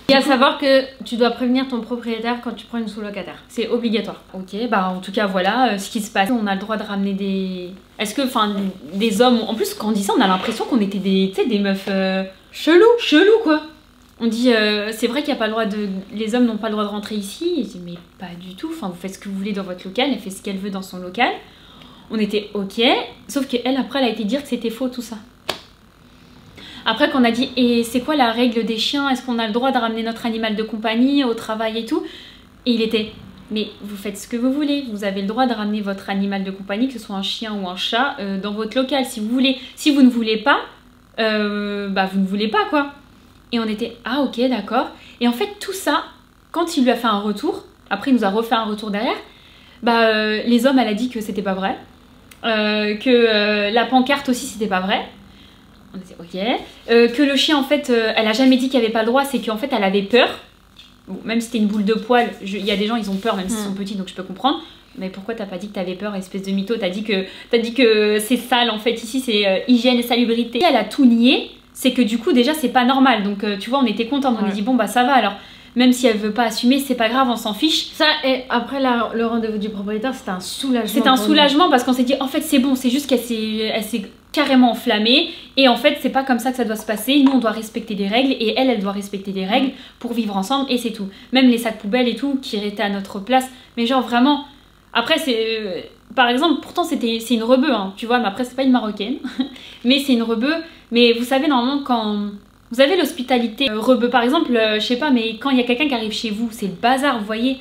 Et à savoir que tu dois prévenir ton propriétaire quand tu prends une sous-locataire. C'est obligatoire. Ok, bah en tout cas voilà ce qui se passe. On a le droit de ramener des... Est-ce que, enfin, des hommes... En plus quand on dit ça on a l'impression qu'on était des meufs chelou quoi. On dit, c'est vrai qu'il y a pas le droit de... Les hommes n'ont pas le droit de rentrer ici. Et je dis, mais pas du tout. Enfin, vous faites ce que vous voulez dans votre local. Elle fait ce qu'elle veut dans son local. On était ok. Sauf qu'elle, après, elle a été dire que c'était faux, tout ça. Après, qu'on a dit, et c'est quoi la règle des chiens? Est-ce qu'on a le droit de ramener notre animal de compagnie au travail et tout? Et il était, mais vous faites ce que vous voulez. Vous avez le droit de ramener votre animal de compagnie, que ce soit un chien ou un chat, dans votre local. Si vous voulez. Si vous ne voulez pas, bah vous ne voulez pas, quoi. Et on était, ah ok, d'accord. Et en fait, tout ça, quand il lui a fait un retour, après il nous a refait un retour derrière, bah les hommes, elle a dit que c'était pas vrai. Que la pancarte aussi, c'était pas vrai. On était, ok. Que le chien, en fait, elle a jamais dit qu'il n'y avait pas le droit, c'est qu'en fait, elle avait peur. Bon, même si c'était une boule de poil, il y a des gens, ils ont peur, même s'ils sont petits, donc je peux comprendre. Mais pourquoi t'as pas dit que t'avais peur, espèce de mytho? T'as dit que c'est sale, en fait, ici, c'est hygiène et salubrité. Elle a tout nié. C'est que du coup déjà c'est pas normal, donc tu vois on était contents, on a dit bon bah ça va alors, même si elle veut pas assumer c'est pas grave, on s'en fiche. Ça, et après le rendez-vous du propriétaire c'était un soulagement. C'était un soulagement parce qu'on s'est dit en fait c'est bon, c'est juste qu'elle s'est carrément enflammée et en fait c'est pas comme ça que ça doit se passer, nous on doit respecter des règles et elle doit respecter des règles pour vivre ensemble et c'est tout. Même les sacs poubelles et tout qui étaient à notre place, mais genre vraiment, après c'est... Par exemple, pourtant c'est une rebeu, hein, tu vois, mais après c'est pas une marocaine, mais c'est une rebeu. Mais vous savez, normalement, quand vous avez l'hospitalité rebeu, par exemple, je sais pas, mais quand il y a quelqu'un qui arrive chez vous, c'est le bazar, vous voyez.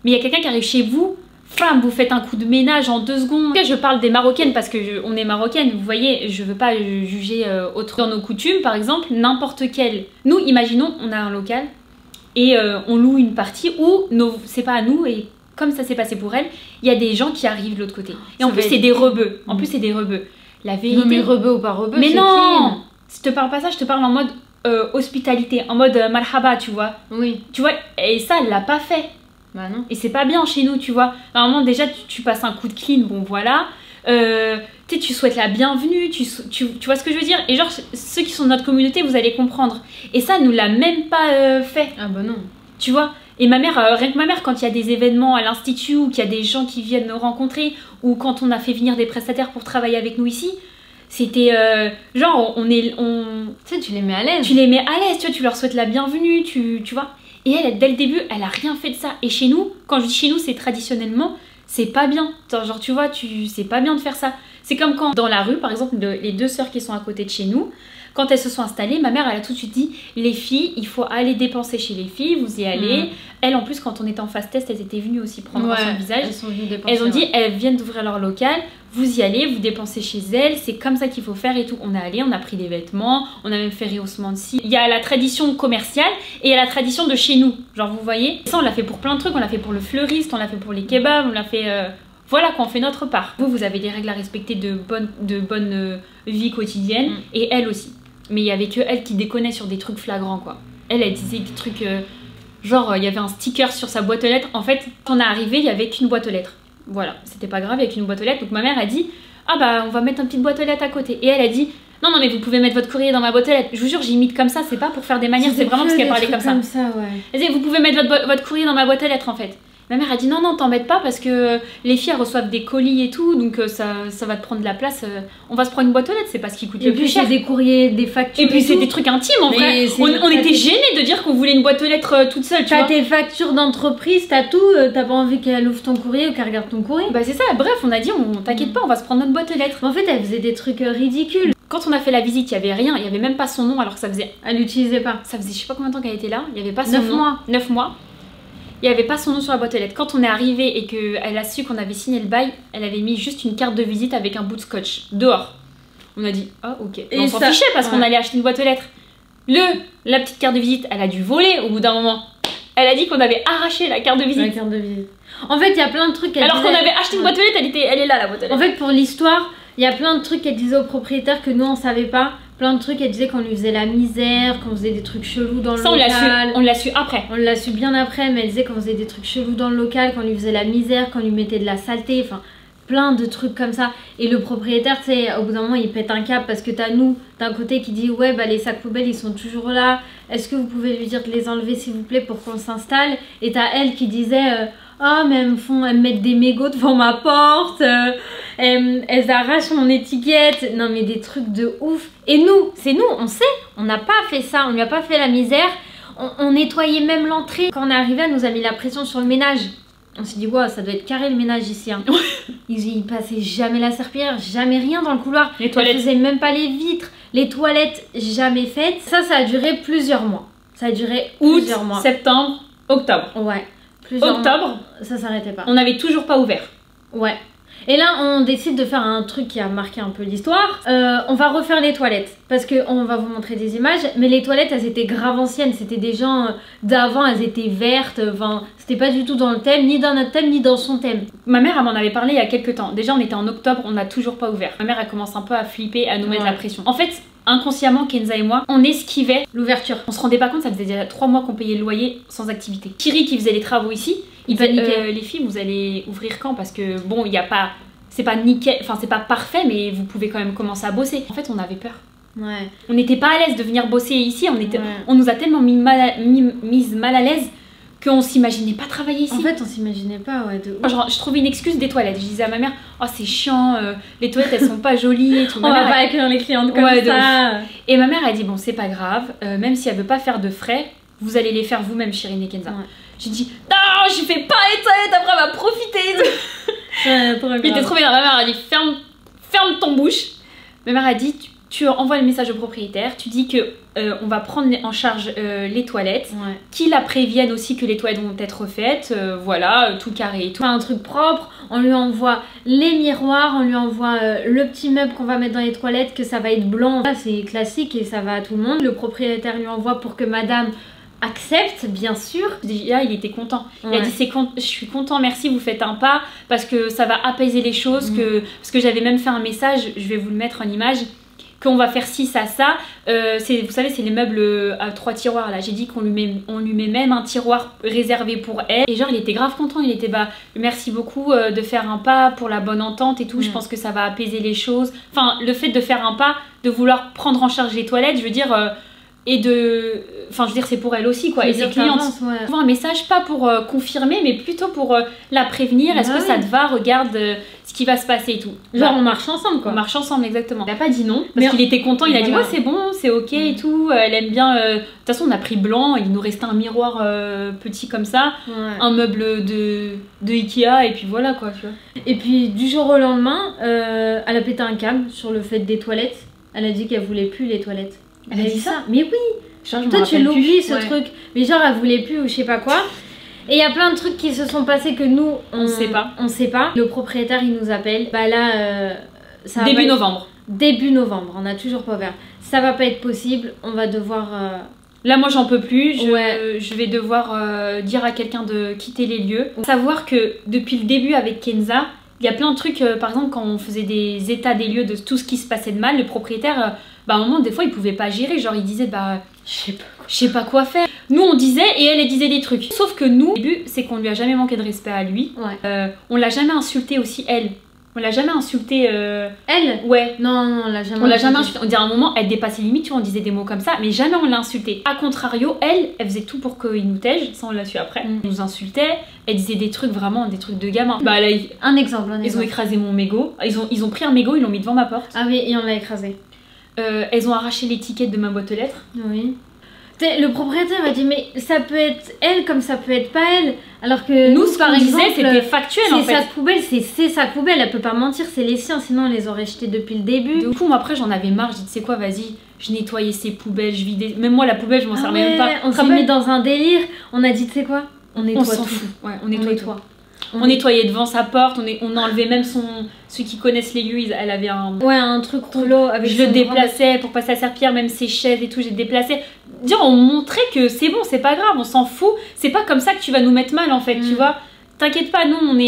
Mais il y a quelqu'un qui arrive chez vous, femme, vous faites un coup de ménage en 2 secondes. Je parle des marocaines parce que on est marocaine, vous voyez, je veux pas juger autre. Dans nos coutumes, par exemple, n'importe quel. Nous, imaginons, on a un local et on loue une partie où c'est pas à nous et comme ça s'est passé pour elle, il y a des gens qui arrivent de l'autre côté. Et en plus, c'est des rebeux. En plus, c'est des rebeux. La vérité. Non, mais rebeux ou pas rebeux. Mais non, je te parle pas ça, je te parle en mode hospitalité, en mode marhaba, tu vois. Oui. Tu vois, et ça, elle l'a pas fait. Bah non. Et c'est pas bien chez nous, tu vois. Normalement, déjà, tu passes un coup de clean, bon voilà. Tu souhaites la bienvenue, tu vois ce que je veux dire. Et genre, ceux qui sont de notre communauté, vous allez comprendre. Et ça, elle nous l'a même pas fait. Ah bah non. Tu vois. Et ma mère, rien que ma mère, quand il y a des événements à l'institut, ou qu'il y a des gens qui viennent nous rencontrer, ou quand on a fait venir des prestataires pour travailler avec nous ici, c'était genre, tu sais, tu les mets à l'aise. Tu les mets à l'aise, tu vois, tu leur souhaites la bienvenue, tu vois. Et elle, dès le début, elle a rien fait de ça. Et chez nous, quand je dis chez nous, c'est traditionnellement, c'est pas bien. Genre, tu vois, c'est pas bien de faire ça. C'est comme quand, dans la rue, par exemple, les deux sœurs qui sont à côté de chez nous, quand elles se sont installées, ma mère, elle a tout de suite dit, les filles, il faut aller dépenser chez les filles, vous y allez. Elles, en plus, quand on était en phase test, elles étaient venues aussi prendre son visage. Elles sont venues dépenser. Elles ont dit, elles viennent d'ouvrir leur local, vous y allez, vous dépensez chez elles, c'est comme ça qu'il faut faire et tout. On est allé, on a pris des vêtements, on a même fait rehaussement de cils. Il y a la tradition commerciale et il y a la tradition de chez nous. Genre, vous voyez, ça, on l'a fait pour plein de trucs, on l'a fait pour le fleuriste, on l'a fait pour les kebabs, on l'a fait... Voilà, quand on fait notre part. Vous avez des règles à respecter de bonne vie quotidienne et elle aussi. Mais il y avait que elle qui déconnait sur des trucs flagrants, quoi. Elle disait des trucs... genre, il y avait un sticker sur sa boîte aux lettres. En fait, quand on est arrivé, il y avait qu'une boîte aux lettres. Voilà, c'était pas grave, il y avait qu'une boîte aux lettres. Donc ma mère a dit, ah bah, on va mettre une petite boîte aux lettres à côté. Et elle a dit, non, mais vous pouvez mettre votre courrier dans ma boîte aux lettres. Je vous jure, j'imite comme ça, c'est pas pour faire des manières, c'est vraiment parce qu'elle parlait comme ça. Ouais. Elle disait, vous pouvez mettre votre courrier dans ma boîte aux lettres, en fait. Ma mère a dit non, t'en mettes pas parce que les filles elles reçoivent des colis et tout, donc ça va te prendre de la place. On va se prendre une boîte aux lettres, c'est pas ce qui coûte le plus cher. Et puis c'est des courriers, des factures. Et puis c'est des trucs intimes en vrai. On était gênés de dire qu'on voulait une boîte aux lettres toute seule. T'as tes factures d'entreprise, t'as tout, t'as pas envie qu'elle ouvre ton courrier ou qu'elle regarde ton courrier. Bah c'est ça, bref, on a dit t'inquiète pas, on va se prendre notre boîte aux lettres. Mais en fait, elle faisait des trucs ridicules. Quand on a fait la visite, il y avait rien, il y avait même pas son nom alors que ça faisait. Elle l'utilisait pas. Ça faisait je sais pas combien de temps qu'elle était là, il y avait pas son 9 nom. mois. 9 mois. Il n'y avait pas son nom sur la boîte aux lettres. Quand on est arrivé et qu'elle a su qu'on avait signé le bail, elle avait mis juste une carte de visite avec un bout de scotch dehors. On a dit, ah ok. Et on s'en fichait parce qu'on allait acheter une boîte aux lettres. La petite carte de visite, elle a dû voler au bout d'un moment. Elle a dit qu'on avait arraché la carte de visite. La carte de visite. En fait, il y a plein de trucs. Alors qu'on avait acheté une boîte aux lettres, elle est là la boîte aux lettres. En fait, pour l'histoire, il y a plein de trucs qu'elle disait au propriétaire que nous on savait pas. Plein de trucs, elle disait qu'on lui faisait la misère, qu'on faisait des trucs chelous dans le local. On l'a su après. On l'a su bien après, mais elle disait qu'on faisait des trucs chelous dans le local, qu'on lui faisait la misère, qu'on lui mettait de la saleté, enfin plein de trucs comme ça. Et le propriétaire, tu sais, au bout d'un moment, il pète un câble parce que t'as nous, d'un côté, qui dit ouais, bah les sacs poubelles, ils sont toujours là. Est-ce que vous pouvez lui dire de les enlever s'il vous plaît pour qu'on s'installe? Et t'as elle qui disait ah, mais elles me mettent des mégots devant ma porte, elles arrachent mon étiquette. Non, mais des trucs de ouf. Et nous, on sait, on n'a pas fait ça, on lui a pas fait la misère. On nettoyait même l'entrée. Quand on est arrivé, elle nous a mis la pression sur le ménage. On s'est dit, wow, ça doit être carré le ménage ici. Hein. Ils passaient jamais la serpillière, jamais rien dans le couloir. Les toilettes. Ils faisaient même pas les vitres. Les toilettes, jamais faites. Ça a duré plusieurs mois. Ça a duré plusieurs mois. Septembre, octobre. Ouais. Octobre, ça s'arrêtait pas. On n'avait toujours pas ouvert. Ouais. Et là, on décide de faire un truc qui a marqué un peu l'histoire. On va refaire les toilettes. Parce qu'on va vous montrer des images. Mais les toilettes, elles étaient grave anciennes. C'était des gens d'avant, elles étaient vertes. Enfin, c'était pas du tout dans le thème, ni dans notre thème, ni dans son thème. Ma mère, elle m'en avait parlé il y a quelques temps. Déjà, on était en octobre, on n'a toujours pas ouvert. Ma mère, elle commence un peu à flipper, à nous mettre la pression. En fait, inconsciemment, Kenza et moi, on esquivait l'ouverture. On se rendait pas compte, ça faisait déjà 3 mois qu'on payait le loyer sans activité. Thierry, qui faisait les travaux ici, il paniquait. Les filles, vous allez ouvrir quand? Parce que bon, il n'y a pas... C'est pas nickel, enfin c'est pas parfait, mais vous pouvez quand même commencer à bosser. En fait, on avait peur. Ouais. On n'était pas à l'aise de venir bosser ici, on nous a tellement mise mal à l'aise qu'on s'imaginait pas travailler ici. En fait, on s'imaginait pas, ouais. Je trouvais une excuse des toilettes. Je disais à ma mère, oh c'est chiant, les toilettes elles sont pas jolies et tout. On va pas accueillir les clientes comme ça. Et ma mère a dit, bon c'est pas grave, même si elle veut pas faire de frais, vous allez les faire vous-même, Chirine et Kenza. Ouais. J'ai dit, non, je fais pas les toilettes, après elle va profiter. Il était trop bien. Ma mère a dit, ferme ton bouche. Ma mère a dit, tu envoies le message au propriétaire, tu dis que on va prendre en charge les toilettes, qu'ils la préviennent aussi que les toilettes vont être refaites, voilà, tout carré et tout. Un truc propre, on lui envoie les miroirs, on lui envoie le petit meuble qu'on va mettre dans les toilettes, que ça va être blanc. Ça c'est classique et ça va à tout le monde. Le propriétaire lui envoie pour que madame accepte, bien sûr. Déjà, il était content. Il a dit je suis content, merci, vous faites un pas parce que ça va apaiser les choses. Parce que j'avais même fait un message, je vais vous le mettre en image, qu'on va faire ci, ça, ça. Vous savez, c'est les meubles à 3 tiroirs là. J'ai dit qu'on lui met même un tiroir réservé pour elle. Et genre, il était grave content. Il était merci beaucoup de faire un pas pour la bonne entente et tout. Je pense que ça va apaiser les choses. Enfin, le fait de faire un pas, de vouloir prendre en charge les toilettes, je veux dire. C'est pour elle aussi, quoi. Et ses clientes. Un message, pas pour confirmer, mais plutôt pour la prévenir. Est-ce que ça te va? Regarde ce qui va se passer et tout. Genre, on marche ensemble, quoi. On marche ensemble, exactement. Il a pas dit non, parce qu'il était content. Il a dit, ouais, c'est bon, c'est ok et tout. Elle aime bien. De toute façon, on a pris blanc. Il nous restait un miroir petit comme ça. Un meuble de Ikea, et puis voilà, quoi, tu vois. Et puis, du jour au lendemain, elle a pété un câble sur le fait des toilettes. Elle a dit qu'elle voulait plus les toilettes. Elle a dit ça? Mais oui. Toi, tu l'oublies, ce truc. Mais genre, elle voulait plus ou je sais pas quoi. Et il y a plein de trucs qui se sont passés que nous, on sait pas. Le propriétaire, il nous appelle. Bah là, ça va début novembre. Début novembre, on n'a toujours pas ouvert. Ça va pas être possible, on va devoir... Là, moi, j'en peux plus. Je vais devoir dire à quelqu'un de quitter les lieux. Savoir que depuis le début avec Kenza, il y a plein de trucs. Par exemple, quand on faisait des états des lieux de tout ce qui se passait de mal, le propriétaire... à un moment, des fois, il pouvait pas gérer. Genre, il disait, je sais pas quoi faire. Nous, on disait et elle disait des trucs. Sauf que nous, au début, c'est qu'on lui a jamais manqué de respect à lui. On l'a jamais insulté aussi, elle. On l'a jamais insulté. Elle? Ouais. Non, on l'a jamais On l'a jamais insulté. On dirait à un moment, elle dépassait les limites, tu vois, on disait des mots comme ça, mais jamais on l'a insulté. A contrario, elle faisait tout pour qu'il nous tège. Ça, on l'a su après. Elle nous insultait. Elle disait des trucs, vraiment, des trucs de gamin. Là, un exemple. Ils ont écrasé mon mégot. Ils ont pris un mégot, ils l'ont mis devant ma porte. Ah oui, et on l'a écrasé. Elles ont arraché l'étiquette de ma boîte aux lettres. Oui. Le propriétaire a dit mais ça peut être elle comme ça peut être pas elle. Alors que nous, ce qu'on disait, c'était factuel en fait. C'est sac poubelle, c'est sac poubelle, elle peut pas mentir, c'est les siens, sinon on les aurait jetés depuis le début. Du coup, moi après j'en avais marre, je dis tu sais quoi, vas-y, je nettoyais ces poubelles, je vidais. Même moi la poubelle, je m'en servais même pas. On s'est mis dans un délire, on a dit tu sais quoi, on nettoie tout. S'en fout. Ouais, on nettoie. On nettoyait devant sa porte, on enlevait même ceux qui connaissent les lieux, elle avait un truc rouleau avec. Je le déplaçais pour passer à serpillère, même ses chaises et tout, j'ai déplacé. Dire, on montrait que c'est bon, c'est pas grave, on s'en fout. C'est pas comme ça que tu vas nous mettre mal en fait, tu vois. T'inquiète pas, nous on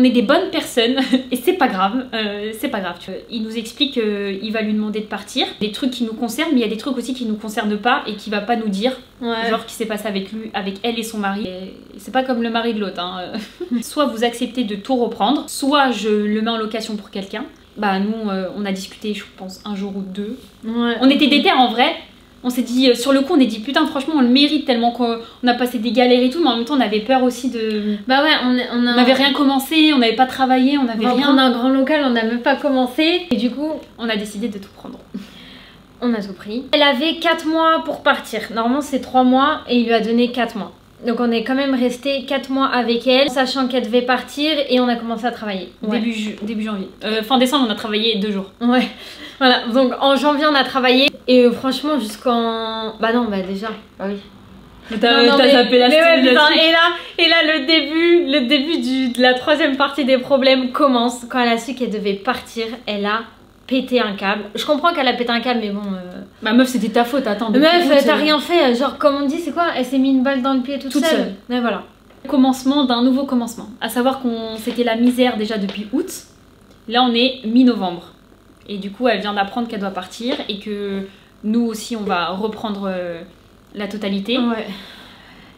est des bonnes personnes et c'est pas grave, c'est pas grave. Il nous explique qu'il va lui demander de partir. Des trucs qui nous concernent, mais il y a des trucs aussi qui nous concernent pas et qui va pas nous dire. Genre qui s'est passé avec elle et son mari. C'est pas comme le mari de l'autre. Soit vous acceptez de tout reprendre, soit je le mets en location pour quelqu'un. Nous on a discuté, je pense, un jour ou deux. On était déter en vrai. On s'est dit, sur le coup, on s'est dit putain, franchement, on le mérite tellement qu'on a passé des galères et tout, mais en même temps, on avait peur aussi de. On n'avait rien commencé, on n'avait pas travaillé, on n'avait rien. On a un grand local, on n'a même pas commencé, et du coup, on a décidé de tout prendre. On a tout pris. Elle avait 4 mois pour partir. Normalement, c'est 3 mois, et il lui a donné 4 mois. Donc, on est quand même resté 4 mois avec elle, sachant qu'elle devait partir, et on a commencé à travailler. Début janvier. Fin décembre, on a travaillé 2 jours. Ouais. Voilà, donc en janvier on a travaillé et franchement jusqu'en... déjà, oui. T'as zappé la et là le début de la 3e partie des problèmes commence. Quand elle a su qu'elle devait partir, elle a pété un câble. Je comprends qu'elle a pété un câble mais bon... meuf c'était ta faute, attends. Meuf t'as rien fait, genre comme on dit c'est quoi? Elle s'est mis une balle dans le pied toute seule. Mais voilà. Commencement d'un nouveau commencement. À savoir qu'on c'était la misère déjà depuis août. Là on est mi-novembre. Et du coup, elle vient d'apprendre qu'elle doit partir et que nous aussi, on va reprendre la totalité.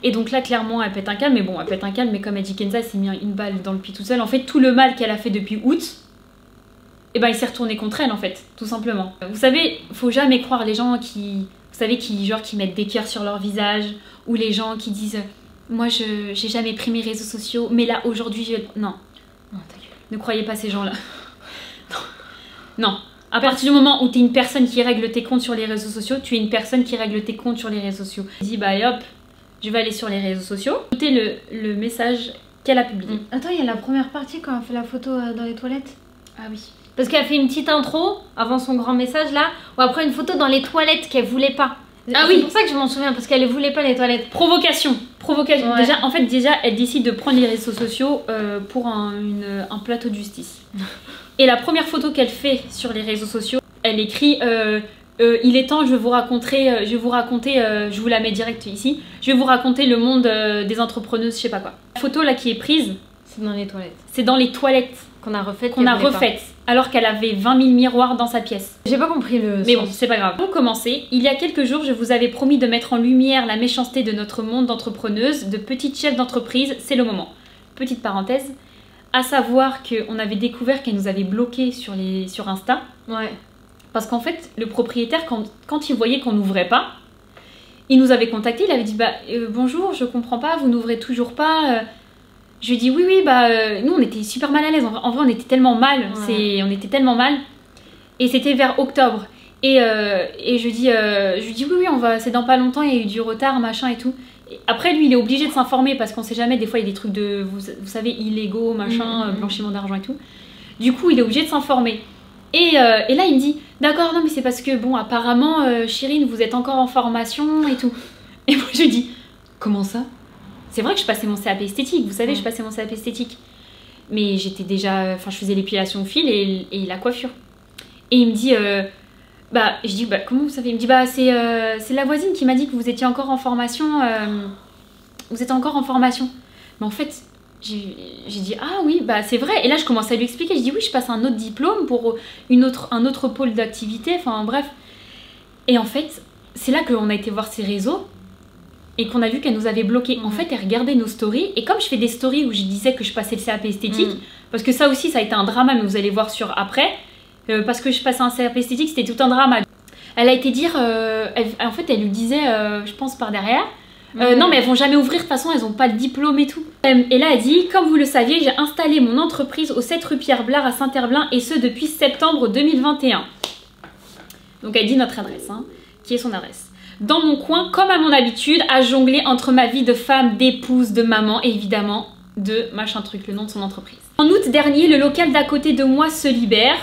Et donc là, clairement, elle pète un câble. Mais bon, elle pète un câble, mais comme elle dit Kenza, elle s'est mis une balle dans le pied toute seule. En fait, tout le mal qu'elle a fait depuis août, il s'est retourné contre elle, en fait, tout simplement. Vous savez, faut jamais croire les gens qui mettent des cœurs sur leur visage, ou les gens qui disent moi, j'ai jamais pris mes réseaux sociaux, mais là, aujourd'hui, Non, ta gueule. Ne croyez pas ces gens-là. Non, à partir du moment où tu es une personne qui règle tes comptes sur les réseaux sociaux, tu es une personne qui règle tes comptes sur les réseaux sociaux. Dis hop, je vais aller sur les réseaux sociaux. Écoutez le message qu'elle a publié. Attends, il y a la première partie quand elle fait la photo dans les toilettes. Ah oui. Parce qu'elle fait une petite intro avant son grand message là, ou après une photo dans les toilettes qu'elle voulait pas. Ah oui. C'est pour ça que je m'en souviens, parce qu'elle voulait pas les toilettes. Provocation. Ouais. Déjà, elle décide de prendre les réseaux sociaux pour un plateau de justice. Et la première photo qu'elle fait sur les réseaux sociaux, elle écrit il est temps, je vais vous raconter, je vous la mets direct ici, je vais vous raconter le monde des entrepreneuses, je sais pas quoi. La photo là qui est prise, c'est dans les toilettes. C'est dans les toilettes qu'on a refaites. Alors qu'elle avait 20 000 miroirs dans sa pièce. J'ai pas compris le Mais sens. bon, c'est pas grave. Pour commencer, il y a quelques jours, je vous avais promis de mettre en lumière la méchanceté de notre monde d'entrepreneuses, de petites chefs d'entreprise, c'est le moment. Petite parenthèse, à savoir qu'on avait découvert qu'elle nous avait bloqués sur Insta. Ouais. Parce qu'en fait, le propriétaire, quand il voyait qu'on n'ouvrait pas, il nous avait contacté, il avait dit bonjour, je comprends pas, vous n'ouvrez toujours pas. Je lui ai dit oui, nous on était super mal à l'aise. En vrai, on était tellement mal, on était tellement mal. Et c'était vers octobre. Et je lui dis oui, c'est dans pas longtemps, il y a eu du retard, machin et tout. Et après, lui, il est obligé de s'informer parce qu'on sait jamais, des fois, il y a des trucs vous savez, illégaux, machin, blanchiment d'argent et tout. Du coup, il est obligé de s'informer. Et là, il me dit, d'accord, non, mais c'est parce que, bon, apparemment, Chirine, vous êtes encore en formation et tout. Et moi, je lui dis, comment ça? C'est vrai que je passais mon CAP esthétique, vous savez, je passais mon CAP esthétique. Mais j'étais déjà, je faisais l'épilation au fil et la coiffure. Et il me dit, je dis, comment vous savez? Il me dit, c'est la voisine qui m'a dit que vous étiez encore en formation. Vous êtes encore en formation. Mais en fait, j'ai dit, ah oui, c'est vrai. Et là, je commence à lui expliquer. Je dis, oui, je passe un autre diplôme pour un autre pôle d'activité. Enfin, bref. Et en fait, c'est là qu'on a été voir ses réseaux et qu'on a vu qu'elle nous avait bloqués. En fait, elle regardait nos stories. Et comme je fais des stories où je disais que je passais le CAP esthétique, parce que ça aussi, ça a été un drama, mais vous allez voir sur après, parce que je passais un CAP esthétique, c'était tout un drama. Elle a été dire, en fait, elle lui disait, je pense par derrière, non mais elles vont jamais ouvrir, de toute façon elles ont pas le diplôme et tout. Et là elle dit, comme vous le saviez, j'ai installé mon entreprise au 7 rue Pierre Blard à Saint-Herblain et ce depuis septembre 2021. Donc elle dit notre adresse, qui est son adresse. Dans mon coin, comme à mon habitude, à jongler entre ma vie de femme, d'épouse, de maman et évidemment de machin truc, le nom de son entreprise. En août dernier, le local d'à côté de moi se libère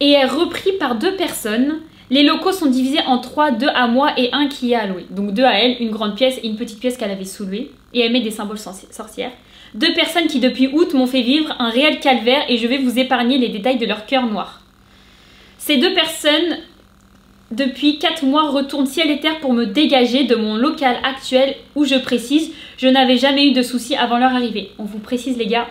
et est repris par 2 personnes. Les locaux sont divisés en 3, 2 à moi et 1 qui est à louer. Donc 2 à elle, une grande pièce et une petite pièce qu'elle avait sous-louée. Et elle met des symboles sorcières. 2 personnes qui depuis août m'ont fait vivre un réel calvaire et je vais vous épargner les détails de leur cœur noir. Ces 2 personnes, depuis 4 mois, retournent ciel et terre pour me dégager de mon local actuel où je précise, je n'avais jamais eu de soucis avant leur arrivée. On vous précise les gars,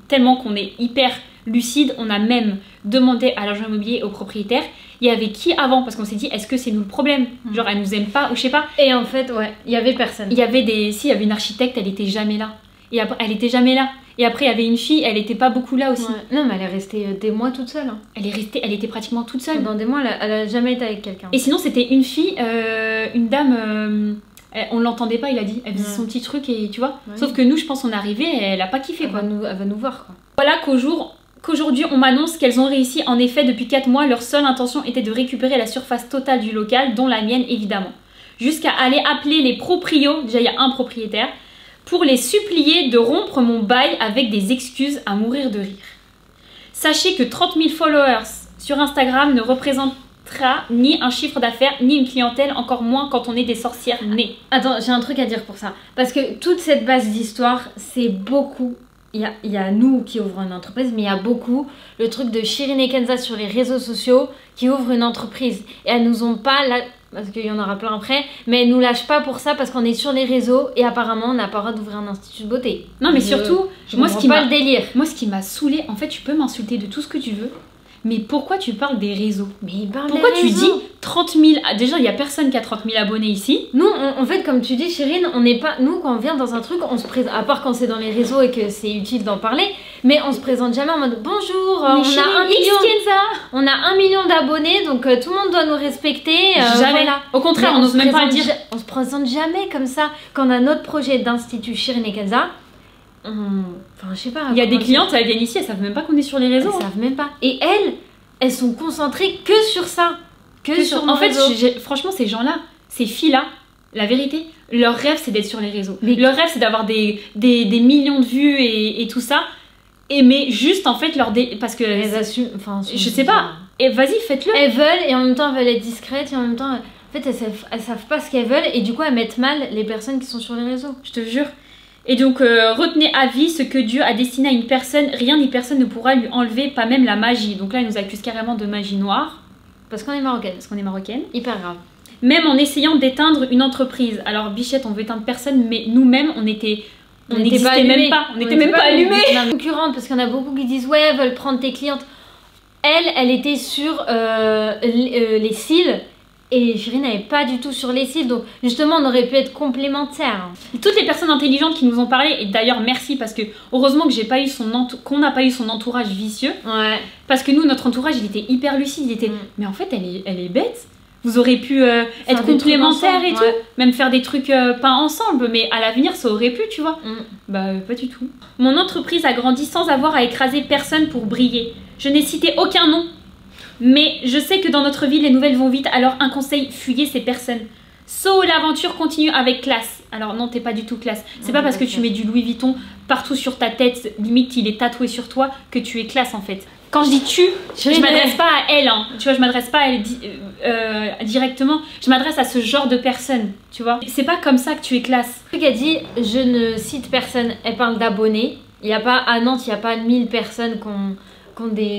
tellement qu'on est hyper lucide, on a même demandé à l'agent immobilier et au propriétaire, il y avait qui avant? Parce qu'on s'est dit, est-ce que c'est nous le problème? Genre, elle nous aime pas ou je sais pas. Et en fait, ouais, il y avait personne. Il y avait il y avait une architecte, elle était jamais là. Et après, elle était jamais là. Et après, il y avait une fille, elle était pas beaucoup là aussi. Ouais. Non, mais elle est restée des mois toute seule. Elle était pratiquement toute seule. Pendant des mois, elle a jamais été avec quelqu'un. Et sinon, c'était une fille, une dame, on l'entendait pas, il a dit. Elle faisait son petit truc et tu vois. Ouais. Sauf que nous, je pense, on est arrivés et elle a pas kiffé quoi. Elle va nous voir quoi. Voilà qu'aujourd'hui on m'annonce qu'elles ont réussi. En effet, depuis 4 mois, leur seule intention était de récupérer la surface totale du local, dont la mienne évidemment. Jusqu'à aller appeler les proprios, déjà il y a un propriétaire, pour les supplier de rompre mon bail avec des excuses à mourir de rire. Sachez que 30 000 followers sur Instagram ne représentera ni un chiffre d'affaires, ni une clientèle, encore moins quand on est des sorcières nées. Attends, j'ai un truc à dire pour ça. Parce que toute cette base d'histoire, c'est beaucoup... Il y a nous qui ouvrons une entreprise, mais il y a beaucoup le truc de Chirine et Kenza sur les réseaux sociaux qui ouvrent une entreprise. Et elles nous ont pas, parce qu'il y en aura plein après, mais elles nous lâchent pas pour ça parce qu'on est sur les réseaux et apparemment on n'a pas le droit d'ouvrir un institut de beauté. Non mais surtout, moi ce qui m'a le délire. Moi ce qui m'a saoulée, en fait tu peux m'insulter de tout ce que tu veux, mais pourquoi tu parles des réseaux? Mais pourquoi tu dis 30 000? Déjà, il n'y a personne qui a 30 000 abonnés ici. Nous, en fait, comme tu dis, Chirine, on n'est pas... Nous, quand on vient dans un truc, on se présente... À part quand c'est dans les réseaux et que c'est utile d'en parler, mais on se présente jamais en mode « Bonjour, on a 1 million d'abonnés, donc tout le monde doit nous respecter. » Jamais. Voilà. Au contraire, on n'ose même pas le dire. On se présente jamais comme ça. Quand on a notre projet d'institut Chirine et Kenza, enfin, je sais pas. Il y a des clientes, elles viennent ici, elles savent même pas qu'on est sur les réseaux. Elles savent même pas. Et elles sont concentrées que sur ça. Que sur en fait, franchement, ces gens-là, ces filles-là, la vérité, leur rêve, c'est d'être sur les réseaux. Mais leur rêve, c'est d'avoir des millions de vues et tout ça. Mais juste, en fait, parce que... Elles assument... Enfin, je sais pas. Et vas-y, faites-le. Elles veulent, et en même temps, elles veulent être discrètes, et en même temps... En fait, elles savent pas ce qu'elles veulent, et du coup, elles mettent mal les personnes qui sont sur les réseaux. Je te jure. Et donc, retenez à vie ce que Dieu a destiné à une personne. Rien ni personne ne pourra lui enlever, pas même la magie. Donc là, il nous accuse carrément de magie noire. Parce qu'on est marocaine. Parce qu'on est marocaine. Hyper grave. Même en essayant d'éteindre une entreprise. Alors Bichette, on veut éteindre personne, mais nous-mêmes, on n'existait même pas. On n'était même pas allumés. Concurrente, parce qu'il y en a beaucoup qui disent ouais, veulent prendre tes clientes. Elle était sur les cils. Et Chérie n'avait pas du tout sur les cils, donc justement on aurait pu être complémentaires. Toutes les personnes intelligentes qui nous ont parlé, et d'ailleurs merci parce que heureusement que qu'on n'a pas eu son entourage vicieux. Ouais. Parce que nous, notre entourage, il était hyper lucide, il était mais en fait elle est bête. Vous aurez pu être complémentaires et tout, même faire des trucs pas ensemble, mais à l'avenir ça aurait pu, tu vois. Bah pas du tout. Mon entreprise a grandi sans avoir à écraser personne pour briller. Je n'ai cité aucun nom. Mais je sais que dans notre vie, les nouvelles vont vite, alors un conseil, fuyez ces personnes. L'aventure continue avec classe. Alors non, t'es pas du tout classe. C'est pas parce que tu mets du Louis Vuitton partout sur ta tête, limite il est tatoué sur toi, que tu es classe en fait. Quand je dis tu, je m'adresse pas à elle, hein. Tu vois, je m'adresse pas à elle directement, je m'adresse à ce genre de personne, tu vois. C'est pas comme ça que tu es classe. Le truc a dit, je ne cite personne, elle parle d'abonnés. Il y a pas, à Nantes, il n'y a pas 1000 personnes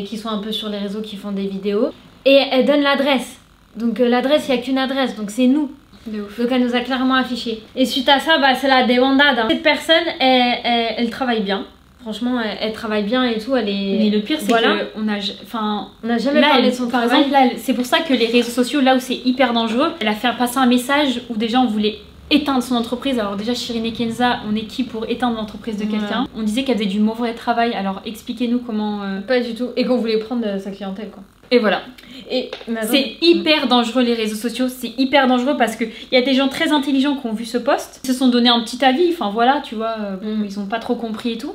qui sont un peu sur les réseaux, qui font des vidéos. Et elle donne l'adresse. Donc l'adresse, il n'y a qu'une adresse, donc c'est nous. Donc elle nous a clairement affiché. Et suite à ça, bah, c'est la débandade. Hein. Cette personne, elle travaille bien. Franchement, elle travaille bien et tout. Elle est... Mais le pire, c'est qu'on n'a jamais parlé de son par travail. exemple, c'est pour ça que les réseaux sociaux, là où c'est hyper dangereux, elle a fait passer un message où des gens voulaient éteindre son entreprise. Alors déjà, Chirine et Kenza, on est qui pour éteindre l'entreprise de quelqu'un? On disait qu'elle faisait du mauvais travail, alors expliquez-nous comment... Pas du tout. Et qu'on voulait prendre sa clientèle, quoi. Et voilà. Et c'est hyper dangereux les réseaux sociaux, c'est hyper dangereux parce qu'il y a des gens très intelligents qui ont vu ce post, ils se sont donné un petit avis, enfin voilà, tu vois, ils ont pas trop compris et tout.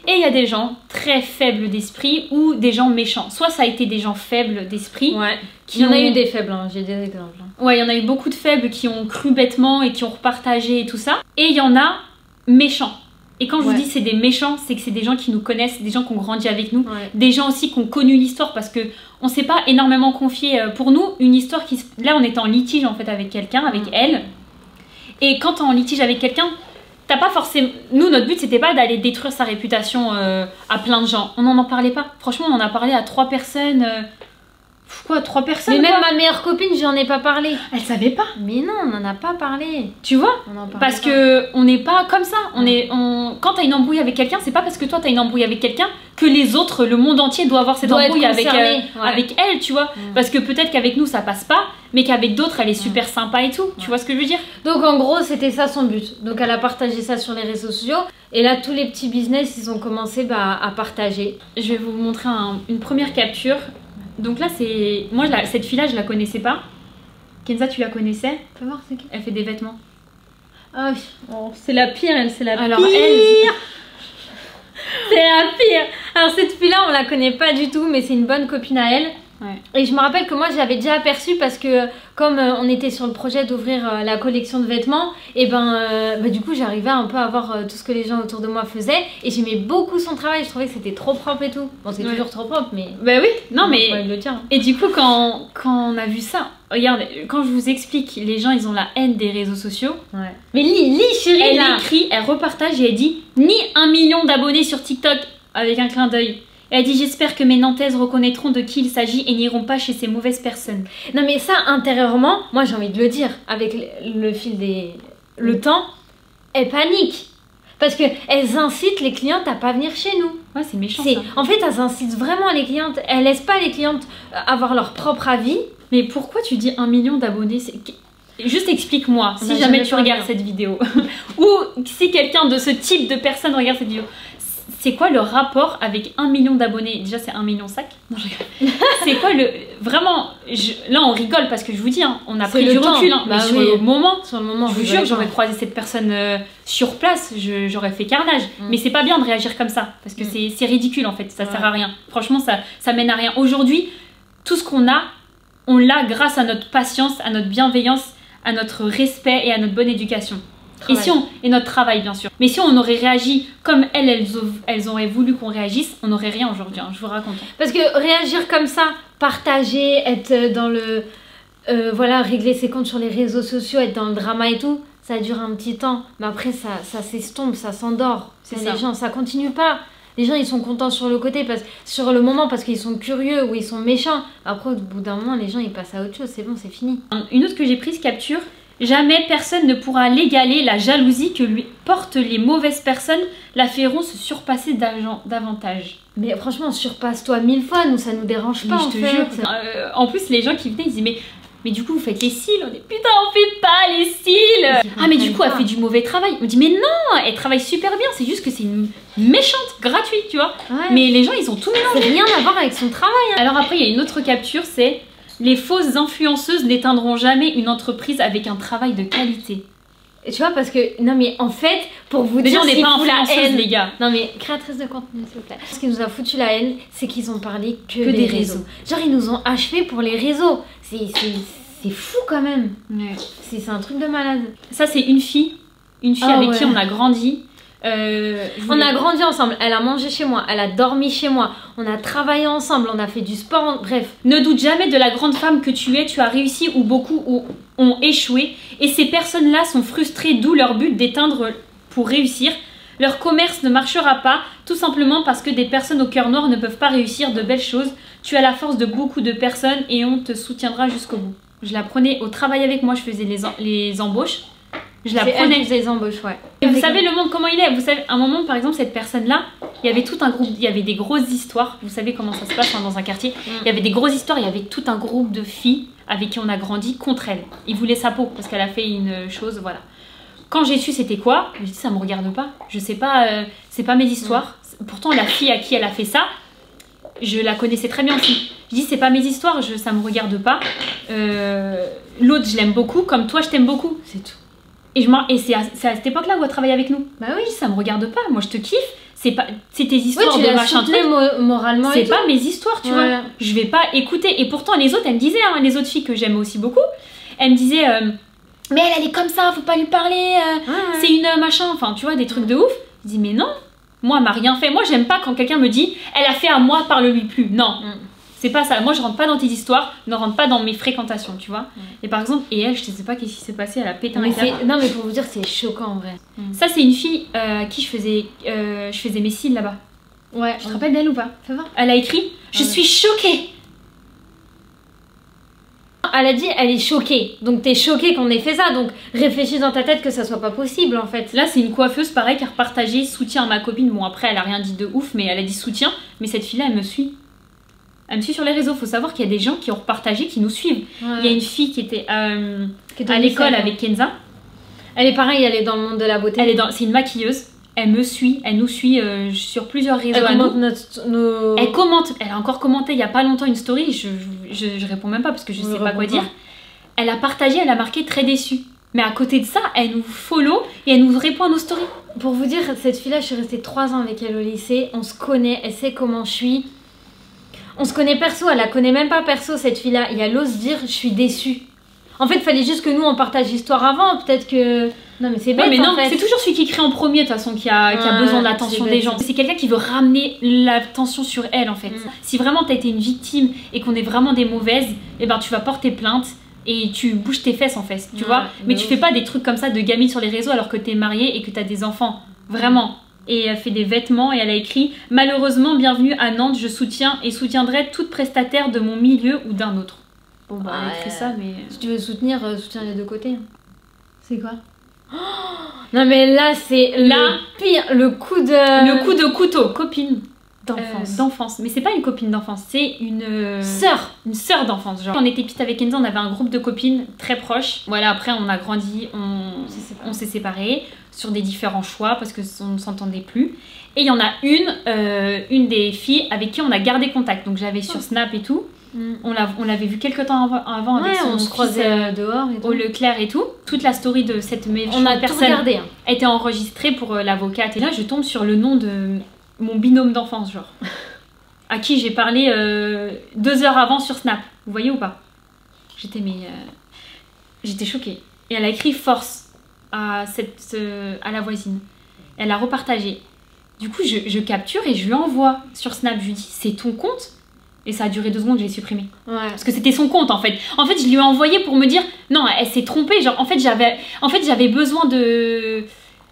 Et il y a des gens très faibles d'esprit ou des gens méchants. Soit ça a été des gens faibles d'esprit. Ouais. Il y en a eu des faibles, hein. J'ai des exemples. Hein. Ouais, il y en a eu beaucoup de faibles qui ont cru bêtement et qui ont repartagé et tout ça. Et il y en a méchants. Et quand je vous dis c'est des méchants, c'est que c'est des gens qui nous connaissent, des gens qui ont grandi avec nous, des gens aussi qui ont connu l'histoire parce que on s'est pas énormément confié. Pour nous, une histoire qui... Là, on était en litige en fait avec quelqu'un, avec elle. Et quand t'es en litige avec quelqu'un, t'as pas forcément... Nous, notre but, c'était pas d'aller détruire sa réputation à plein de gens. On n'en parlait pas. Franchement, on en a parlé à 3 personnes... Quoi, 3 personnes? Mais même ma meilleure copine, j'en ai pas parlé. Elle savait pas. Mais non, on en a pas parlé. Tu vois? Parce que on n'est pas comme ça. Quand t'as une embrouille avec quelqu'un, c'est pas parce que toi t'as une embrouille avec quelqu'un que les autres, le monde entier doit avoir cette embrouille avec elle, tu vois. Parce que peut-être qu'avec nous ça passe pas, mais qu'avec d'autres elle est super sympa et tout. Tu vois ce que je veux dire? Donc en gros, c'était ça son but. Donc elle a partagé ça sur les réseaux sociaux. Et là, tous les petits business, ils ont commencé à partager. Je vais vous montrer une première capture. Donc là, c'est... Moi, cette fille-là, je la connaissais pas. Kenza, tu la connaissais? Fais voir, c'est qui? Elle fait des vêtements. Ah oui. Oh, c'est la pire, elle, c'est la pire. Alors, elle... c'est la pire. Alors, cette fille-là, on la connaît pas du tout, mais c'est une bonne copine à elle. Ouais. Et je me rappelle que moi, je l'avais déjà aperçue parce que comme on était sur le projet d'ouvrir la collection de vêtements, et du coup, j'arrivais un peu à voir tout ce que les gens autour de moi faisaient. Et j'aimais beaucoup son travail, je trouvais que c'était trop propre et tout. Bon, c'est toujours trop propre, mais... Bah oui, non mais... le dire. Et du coup, quand on a vu ça, regarde, quand je vous explique, les gens, ils ont la haine des réseaux sociaux. Ouais. Mais lis, chérie, elle écrit, elle repartage et elle dit « Ni 1 million d'abonnés sur TikTok » avec un clin d'œil. Elle dit j'espère que mes Nantaises reconnaîtront de qui il s'agit et n'iront pas chez ces mauvaises personnes. Non mais ça intérieurement, moi j'ai envie de le dire, avec le fil le temps, elles paniquent. Parce qu'elles incitent les clientes à pas venir chez nous. Ouais, c'est méchant ça. En fait, elles incitent vraiment les clientes, elles laissent pas les clientes avoir leur propre avis. Mais pourquoi tu dis 1 million d'abonnés? Juste explique-moi, si jamais tu regardes cette vidéo. Ou si quelqu'un de ce type de personne regarde cette vidéo. C'est quoi le rapport avec 1 million d'abonnés? Déjà, c'est 1 million sac. Non, je rigole. C'est quoi le... Vraiment, là, on rigole parce que je vous dis, hein, on a pris du recul. Hein, mais sur le moment, je vous jure, j'aurais croisé cette personne sur place, j'aurais fait carnage. Mais c'est pas bien de réagir comme ça parce que c'est ridicule en fait, ça sert à rien. Franchement, ça mène à rien. Aujourd'hui, tout ce qu'on a, on l'a grâce à notre patience, à notre bienveillance, à notre respect et à notre bonne éducation. Et notre travail bien sûr. Mais si on aurait réagi comme elles auraient voulu qu'on réagisse, on n'aurait rien aujourd'hui, hein, je vous raconte. Parce que réagir comme ça, partager, être dans le... régler ses comptes sur les réseaux sociaux, être dans le drama et tout, ça dure un petit temps. Mais après ça s'estompe, ça s'endort. Les gens, ça continue pas. Les gens ils sont contents sur le côté, sur le moment parce qu'ils sont curieux ou ils sont méchants. Après au bout d'un moment les gens ils passent à autre chose, c'est bon, c'est fini. Une autre que j'ai prise capture. Jamais personne ne pourra l'égaler, la jalousie que lui portent les mauvaises personnes la feront se surpasser davantage. Mais franchement, surpasse-toi 1000 fois, nous ça nous dérange pas, je te jure. En plus, les gens qui venaient, ils disaient mais du coup, vous faites les cils. On dit putain, on fait pas les cils. Ah, mais du coup, elle fait du mauvais travail. On dit mais non, elle travaille super bien, c'est juste que c'est une méchante gratuite, tu vois. Ouais. Mais les gens, ils ont tout mélangé. C'est rien à voir avec son travail. Hein. Alors après, il y a une autre capture, c'est les fausses influenceuses n'éteindront jamais une entreprise avec un travail de qualité. Et tu vois, parce que, non mais en fait, pour vous déjà, dire, on n'est pas influenceuse, les gars. Non mais créatrice de contenu, s'il vous plaît. Ce qui nous a foutu la haine, c'est qu'ils ont parlé que des réseaux. Genre, ils nous ont achevé pour les réseaux. C'est fou quand même. Ouais. C'est un truc de malade. Ça, c'est une fille avec qui on a grandi. On a grandi ensemble, elle a mangé chez moi, elle a dormi chez moi, on a travaillé ensemble, on a fait du sport, bref. Ne doute jamais de la grande femme que tu es, tu as réussi où beaucoup ont échoué. Et ces personnes-là sont frustrées, d'où leur but d'éteindre pour réussir. Leur commerce ne marchera pas, tout simplement parce que des personnes au cœur noir ne peuvent pas réussir de belles choses. Tu as la force de beaucoup de personnes et on te soutiendra jusqu'au bout. Je la prenais au travail avec moi, je faisais les embauches. Je la prenais. Les embauches, ouais. Et vous savez le monde comment il est. Vous savez, à un moment par exemple cette personne-là, il y avait tout un groupe, il y avait des grosses histoires. Vous savez comment ça se passe dans un quartier. Il y avait des grosses histoires, il y avait tout un groupe de filles avec qui on a grandi contre elle. Ils voulaient sa peau parce qu'elle a fait une chose, voilà. Quand j'ai su c'était quoi, je me dis ça me regarde pas. Je sais pas, c'est pas mes histoires. Pourtant la fille à qui elle a fait ça, je la connaissais très bien aussi. Je dis c'est pas mes histoires, ça me regarde pas. L'autre je l'aime beaucoup, comme toi je t'aime beaucoup, c'est tout. Et c'est à cette époque-là où elle travaille avec nous. Bah oui, ça me regarde pas. Moi, je te kiffe. C'est tes histoires de machin truc. Moralement. C'est pas mes histoires, tu vois. Je vais pas écouter. Et pourtant, les autres, elles me disaient, hein, les autres filles que j'aime aussi beaucoup, elles me disaient, mais elle est comme ça, faut pas lui parler. C'est une machin. Enfin, tu vois, des trucs de ouf. Je dis, mais non. Moi, elle m'a rien fait. Moi, j'aime pas quand quelqu'un me dit, elle a fait à moi, parle-lui plus. Non. C'est pas ça. Moi, je rentre pas dans tes histoires, ne rentre pas dans mes fréquentations, tu vois. Et par exemple, elle, je sais pas qu'est-ce qui s'est passé, elle a pété un câble. Non, mais pour vous dire, c'est choquant en vrai. Ça, c'est une fille à qui je faisais mes cils là-bas. Ouais. Tu te rappelles d'elle ou pas? Fais voir. Elle a écrit je suis choquée. Elle a dit elle est choquée. Donc t'es choquée qu'on ait fait ça. Donc réfléchis dans ta tête que ça soit pas possible en fait. Là, c'est une coiffeuse pareil qui a repartagé soutien à ma copine. Bon, après, elle a rien dit de ouf, mais elle a dit soutien. Mais cette fille-là, elle me suit. Elle me suit sur les réseaux. Faut savoir qu'il y a des gens qui ont repartagé, qui nous suivent. Il y a une fille qui était à l'école avec Kenza. Elle est pareille, elle est dans le monde de la beauté. C'est une maquilleuse. Elle me suit, elle nous suit sur plusieurs réseaux. Elle commente. Elle a encore commenté il y a pas longtemps une story. Je réponds même pas parce que je sais pas quoi dire. Elle a partagé, elle a marqué très déçue. Mais à côté de ça, elle nous follow et elle nous répond à nos stories. Pour vous dire, cette fille-là, je suis restée 3 ans avec elle au lycée. On se connaît, elle sait comment je suis. On se connaît perso, elle la connaît même pas perso cette fille-là. Et elle ose dire je suis déçue. En fait, il fallait juste que nous on partage l'histoire avant. Peut-être que. Non, mais c'est bête. Mais non, en fait. C'est toujours celui qui crée en premier, de toute façon, qui a besoin de l'attention des gens. C'est quelqu'un qui veut ramener l'attention sur elle, en fait. Si vraiment t'as été une victime et qu'on est vraiment des mauvaises, eh ben tu vas porter plainte et tu bouges tes fesses en fait, tu vois. Mais tu fais pas des trucs comme ça de gamine sur les réseaux alors que t'es mariée et que t'as des enfants. Vraiment. Et elle fait des vêtements et elle a écrit « Malheureusement, bienvenue à Nantes, je soutiens et soutiendrai toute prestataire de mon milieu ou d'un autre. » Bon bah elle a écrit ça, mais... Si tu veux soutenir, soutiens les deux côtés. C'est quoi? Non mais là c'est le pire, le coup de couteau, copine d'enfance. Mais c'est pas une copine d'enfance, c'est une sœur d'enfance. Genre. Quand on était petite avec Kenza, on avait un groupe de copines très proches. Voilà, après on a grandi, on s'est séparés sur des différents choix parce que on ne s'entendait plus. Et il y en a une des filles avec qui on a gardé contact. Donc j'avais sur Snap et tout. On l'avait vu quelques temps avant avec son on se croisait dehors et tout. Au Leclerc et tout. Toute la story de cette personne a été enregistrée pour l'avocate. Et là, je tombe sur le nom de mon binôme d'enfance, genre. À qui j'ai parlé 2 heures avant sur Snap. Vous voyez ou pas? J'étais choquée. Et elle a écrit force à la voisine. Elle a repartagé. Du coup, je capture et je lui envoie sur Snap. Je lui dis, c'est ton compte? Et ça a duré 2 secondes, je l'ai supprimé. Ouais. Parce que c'était son compte en fait. En fait, je lui ai envoyé pour me dire non, elle s'est trompée. Genre, en fait, j'avais besoin de.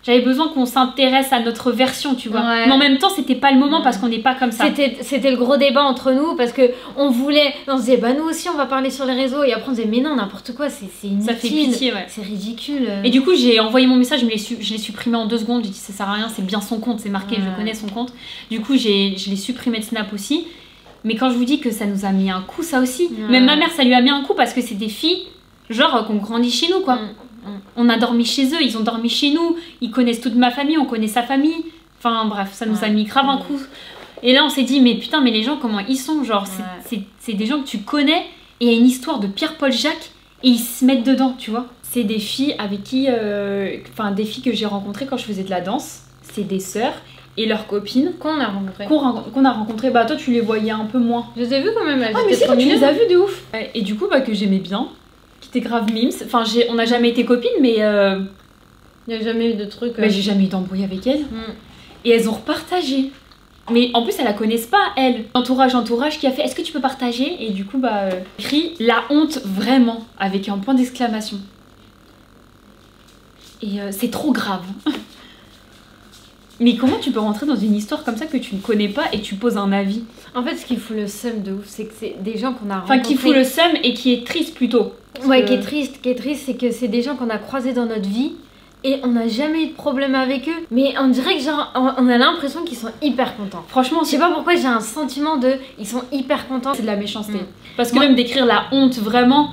j'avais besoin qu'on s'intéresse à notre version, tu vois. Ouais. Mais en même temps, c'était pas le moment parce qu'on n'est pas comme ça. C'était le gros débat entre nous parce que on se disait bah nous aussi on va parler sur les réseaux et après on disait mais non n'importe quoi, c'est inutile. Ça fait pitié, ouais. C'est ridicule. Et du coup j'ai envoyé mon message, je l'ai supprimé en 2 secondes. J'ai dit ça sert à rien, c'est bien son compte, c'est marqué, je connais son compte. Du coup je l'ai supprimé de Snap aussi. Mais quand je vous dis que ça nous a mis un coup, ça aussi. Même ma mère ça lui a mis un coup parce que c'est des filles genre qu'on grandit chez nous quoi. On a dormi chez eux, ils ont dormi chez nous, ils connaissent toute ma famille, on connaît sa famille. Enfin bref, ça nous a mis grave un coup. Et là on s'est dit, mais putain, mais les gens comment ils sont? Genre c'est des gens que tu connais et il y a une histoire de Pierre-Paul Jacques et ils se mettent dedans, tu vois. C'est des filles avec qui, des filles que j'ai rencontrées quand je faisais de la danse. C'est des sœurs et leurs copines. Qu'on a rencontrées. Qu'on a rencontrées. Bah toi tu les voyais un peu moins. Je les ai vues quand même. Ah mais si, toi, tu les as vues de ouf. Et du coup que j'aimais bien. Qui était grave mimes. Enfin, on n'a jamais été copines, mais. Il n'y a jamais eu de truc. J'ai jamais eu d'embrouille avec elles. Et elles ont repartagé. Mais en plus, elles la connaissent pas, elles. Entourage qui a fait est-ce que tu peux partager? Et du coup, écrit la honte vraiment, avec un point d'exclamation. Et c'est trop grave. Mais comment tu peux rentrer dans une histoire comme ça que tu ne connais pas et tu poses un avis? En fait, ce qui fout le seum de ouf, c'est que c'est des gens qu'on a rencontrés. Enfin, qui fout le seum et qui est triste plutôt. Ouais, qui est triste, c'est que c'est des gens qu'on a croisés dans notre vie et on n'a jamais eu de problème avec eux. Mais on dirait que genre, on a l'impression qu'ils sont hyper contents. Franchement, je sais pas pourquoi j'ai un sentiment de, ils sont hyper contents. C'est de la méchanceté. Parce que même d'écrire la honte vraiment,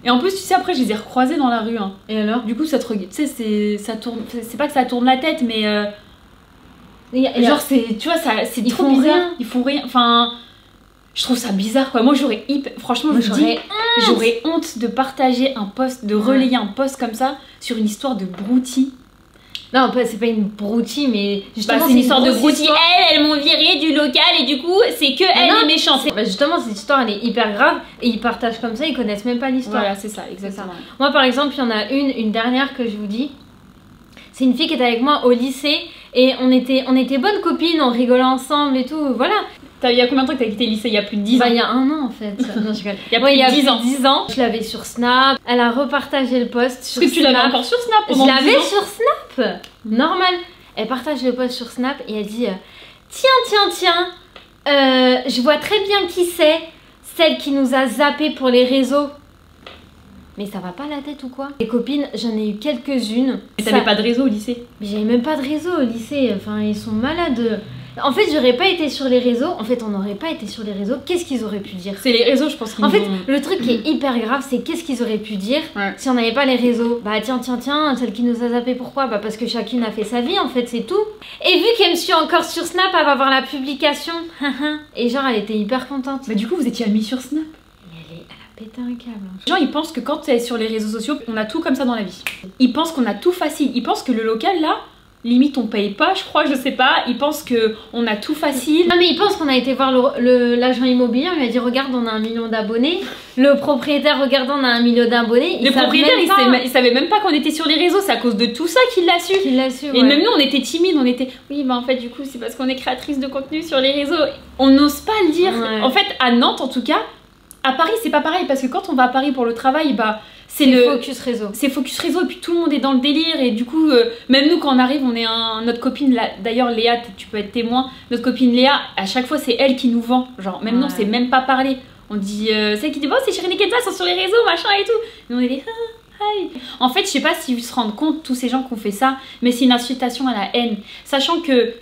Et en plus, tu sais, après, je les ai recroisés dans la rue. Hein. Et alors? Du coup, ça te regarde. Tu sais, ça tourne. C'est pas que ça tourne la tête, mais. Genre, c'est. Tu vois, c'est trop bizarre. Rien. Ils font rien. Enfin. Je trouve ça bizarre, quoi. Moi, franchement, j'aurais honte de partager un post, de relayer un post comme ça sur une histoire de broutilles. Non, c'est pas une broutille, mais justement, c'est une histoire de broutille. Elles m'ont viré du local et du coup, c'est que elle est méchante. Justement, cette histoire, elle est hyper grave et ils partagent comme ça, ils connaissent même pas l'histoire. Voilà, c'est ça, exactement. Moi, par exemple, il y en a une dernière que je vous dis. C'est une fille qui était avec moi au lycée et on était bonnes copines, on rigolait ensemble et tout, voilà. Il y a combien de temps que t'as quitté le lycée? Il y a plus de 10 ans. Il y a 1 an en fait. Non, je rigole. Il y a plus de 10 ans. Je l'avais sur Snap. Elle a repartagé le post sur Snap. Est-ce que tu l'avais encore sur Snap? Je l'avais sur Snap. Normal. Elle partage le post sur Snap et elle dit tiens, je vois très bien qui c'est, celle qui nous a zappé pour les réseaux. Mais ça va pas la tête ou quoi? Les copines, j'en ai eu quelques-unes. Mais t'avais pas de réseau au lycée? Mais j'avais même pas de réseau au lycée. Enfin, ils sont malades. En fait, j'aurais pas été sur les réseaux. En fait, on n'aurait pas été sur les réseaux. Qu'est-ce qu'ils auraient pu dire? C'est les réseaux, je pense. En fait, le truc qui est hyper grave, c'est qu'est-ce qu'ils auraient pu dire si on n'avait pas les réseaux? Bah tiens, celle qui nous a zappé, pourquoi? Bah parce que chacune a fait sa vie, en fait, c'est tout. Et vu qu'elle me suit encore sur Snap, elle va voir la publication. Et genre, elle était hyper contente. Bah du coup, vous étiez amis sur Snap? Elle a pété un câble. Les gens, ils pensent que quand t'es sur les réseaux sociaux, on a tout comme ça dans la vie. Ils pensent qu'on a tout facile. Ils pensent que le local, là, limite on paye pas, je crois, je sais pas. Ils pensent qu'on a tout facile. Non mais ils pensent qu'on a été voir l'agent immobilier, on lui a dit regarde on a 1 million d'abonnés. Le propriétaire regarde on a 1 million d'abonnés. Le propriétaire il savait même pas qu'on était sur les réseaux, c'est à cause de tout ça qu'il l'a su. Et même nous on était timides, on était oui bah en fait du coup c'est parce qu'on est créatrice de contenu sur les réseaux. On n'ose pas le dire. En fait à Nantes en tout cas, à Paris c'est pas pareil parce que quand on va à Paris pour le travail c'est focus réseau. C'est focus réseau et puis tout le monde est dans le délire et du coup même nous quand on arrive on est notre copine d'ailleurs Léa tu peux être témoin, notre copine Léa à chaque fois c'est elle qui nous vend, genre même nous on sait même pas parler, on dit c'est elle qui dit bon c'est Shirin et Kenza sont sur les réseaux machin et tout, et on est des hi. En fait je sais pas si vous se rendent compte tous ces gens qui ont fait ça, mais c'est une incitation à la haine, sachant que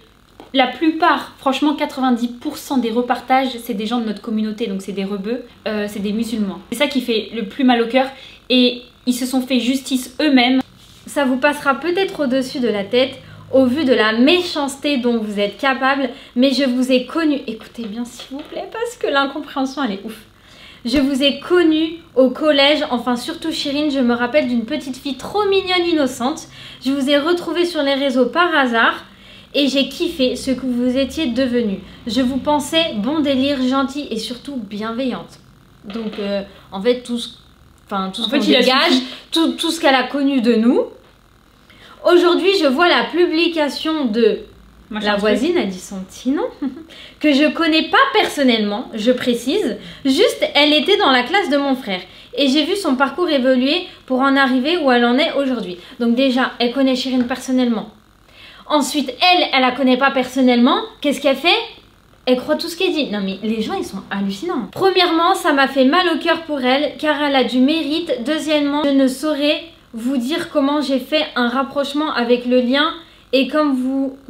la plupart, franchement 90% des repartages, c'est des gens de notre communauté, donc c'est des rebeux, c'est des musulmans. C'est ça qui fait le plus mal au cœur et ils se sont fait justice eux-mêmes. Ça vous passera peut-être au-dessus de la tête au vu de la méchanceté dont vous êtes capable, mais je vous ai connu, écoutez bien s'il vous plaît parce que l'incompréhension elle est ouf. Je vous ai connu au collège, enfin surtout Shirin, je me rappelle d'une petite fille trop mignonne, innocente. Je vous ai retrouvée sur les réseaux par hasard. Et j'ai kiffé ce que vous étiez devenue. Je vous pensais bon délire, gentille et surtout bienveillante. Donc en fait tout ce qu'on dégage, tout ce qu'elle a connu de nous. Aujourd'hui je vois la publication de la voisine, a dit son petit nom, que je connais pas personnellement, je précise. Juste elle était dans la classe de mon frère. et j'ai vu son parcours évoluer pour en arriver où elle en est aujourd'hui. Donc déjà, elle connaît Shirin personnellement. Ensuite, elle la connaît pas personnellement. Qu'est-ce qu'elle fait? Elle croit tout ce qu'elle dit. Non mais les gens, ils sont hallucinants. Premièrement, ça m'a fait mal au cœur pour elle, car elle a du mérite. Deuxièmement, je ne saurais vous dire comment j'ai fait un rapprochement avec le lien et comme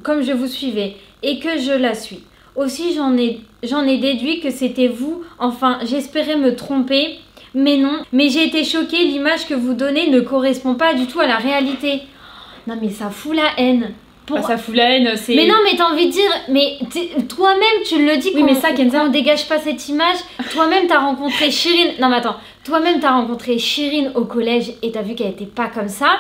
je vous suivais et que je la suis. Aussi, j'en ai déduit que c'était vous. Enfin, j'espérais me tromper, mais non. Mais j'ai été choquée, l'image que vous donnez ne correspond pas du tout à la réalité. Non mais ça fout la haine. Ça fout la haine, c'est... Mais non, mais t'as envie de dire, mais toi-même tu le dis, oui, mais ça, Kenza, on dégage pas cette image. Toi-même t'as rencontré Shirin. Non mais attends, toi-même t'as rencontré Shirin au collège et t'as vu qu'elle était pas comme ça.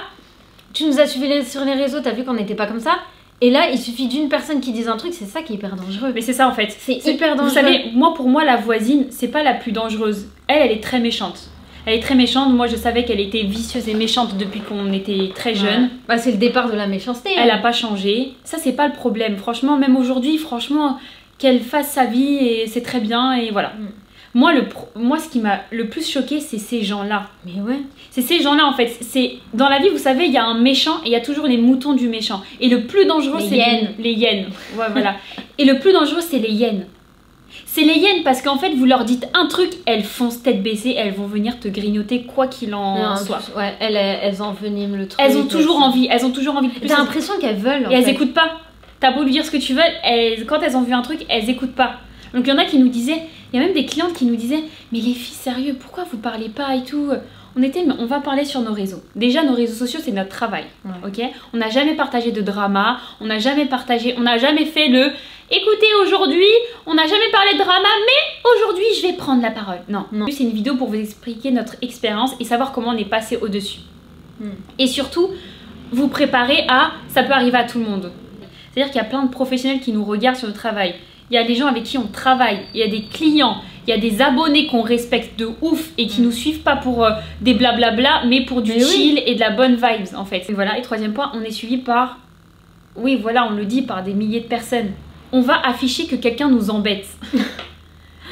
Tu nous as suivi sur les réseaux, t'as vu qu'on n'était pas comme ça. Et là, il suffit d'une personne qui dise un truc, c'est ça qui est hyper dangereux. Mais c'est ça en fait. C'est hyper dangereux. Vous savez, pour moi, la voisine, c'est pas la plus dangereuse. Elle est très méchante. Elle est très méchante. Moi, je savais qu'elle était vicieuse et méchante depuis qu'on était très jeunes. Ouais. Bah, c'est le départ de la méchanceté. Elle a pas changé. Ça, c'est pas le problème. Franchement, même aujourd'hui, franchement, qu'elle fasse sa vie et c'est très bien et voilà. Moi, ce qui m'a le plus choqué, c'est ces gens-là. Mais ouais. C'est ces gens-là, en fait. Dans la vie, vous savez, il y a un méchant et il y a toujours les moutons du méchant. Et le plus dangereux, c'est les hyènes. Ouais, voilà. Et le plus dangereux, c'est les hyènes. C'est les hyènes parce qu'en fait, vous leur dites un truc, elles foncent tête baissée, elles vont venir te grignoter quoi qu'il en soit. Ouais, elles enveniment le truc. Elles ont toujours envie, de plus. T'as l'impression qu'elles veulent. Et elles écoutent pas. T'as beau lui dire ce que tu veux, quand elles ont vu un truc, elles écoutent pas. Donc il y en a qui nous disaient, il y a même des clientes qui nous disaient, mais les filles, sérieux, pourquoi vous parlez pas et tout? On va parler sur nos réseaux. Déjà, nos réseaux sociaux, c'est notre travail. Ouais. Ok, on n'a jamais partagé de drama, on n'a jamais fait le... Écoutez, aujourd'hui, on n'a jamais parlé de drama, mais aujourd'hui, je vais prendre la parole. Non. C'est une vidéo pour vous expliquer notre expérience et savoir comment on est passé au-dessus. Et surtout, vous préparer à... Ça peut arriver à tout le monde. C'est-à-dire qu'il y a plein de professionnels qui nous regardent sur le travail. Il y a des gens avec qui on travaille, il y a des clients, il y a des abonnés qu'on respecte de ouf et qui nous suivent pas pour des blablabla, mais pour du chill et de la bonne vibes en fait. Et voilà, et troisième point, on est suivi par, oui voilà, on le dit, par des milliers de personnes. On va afficher que quelqu'un nous embête.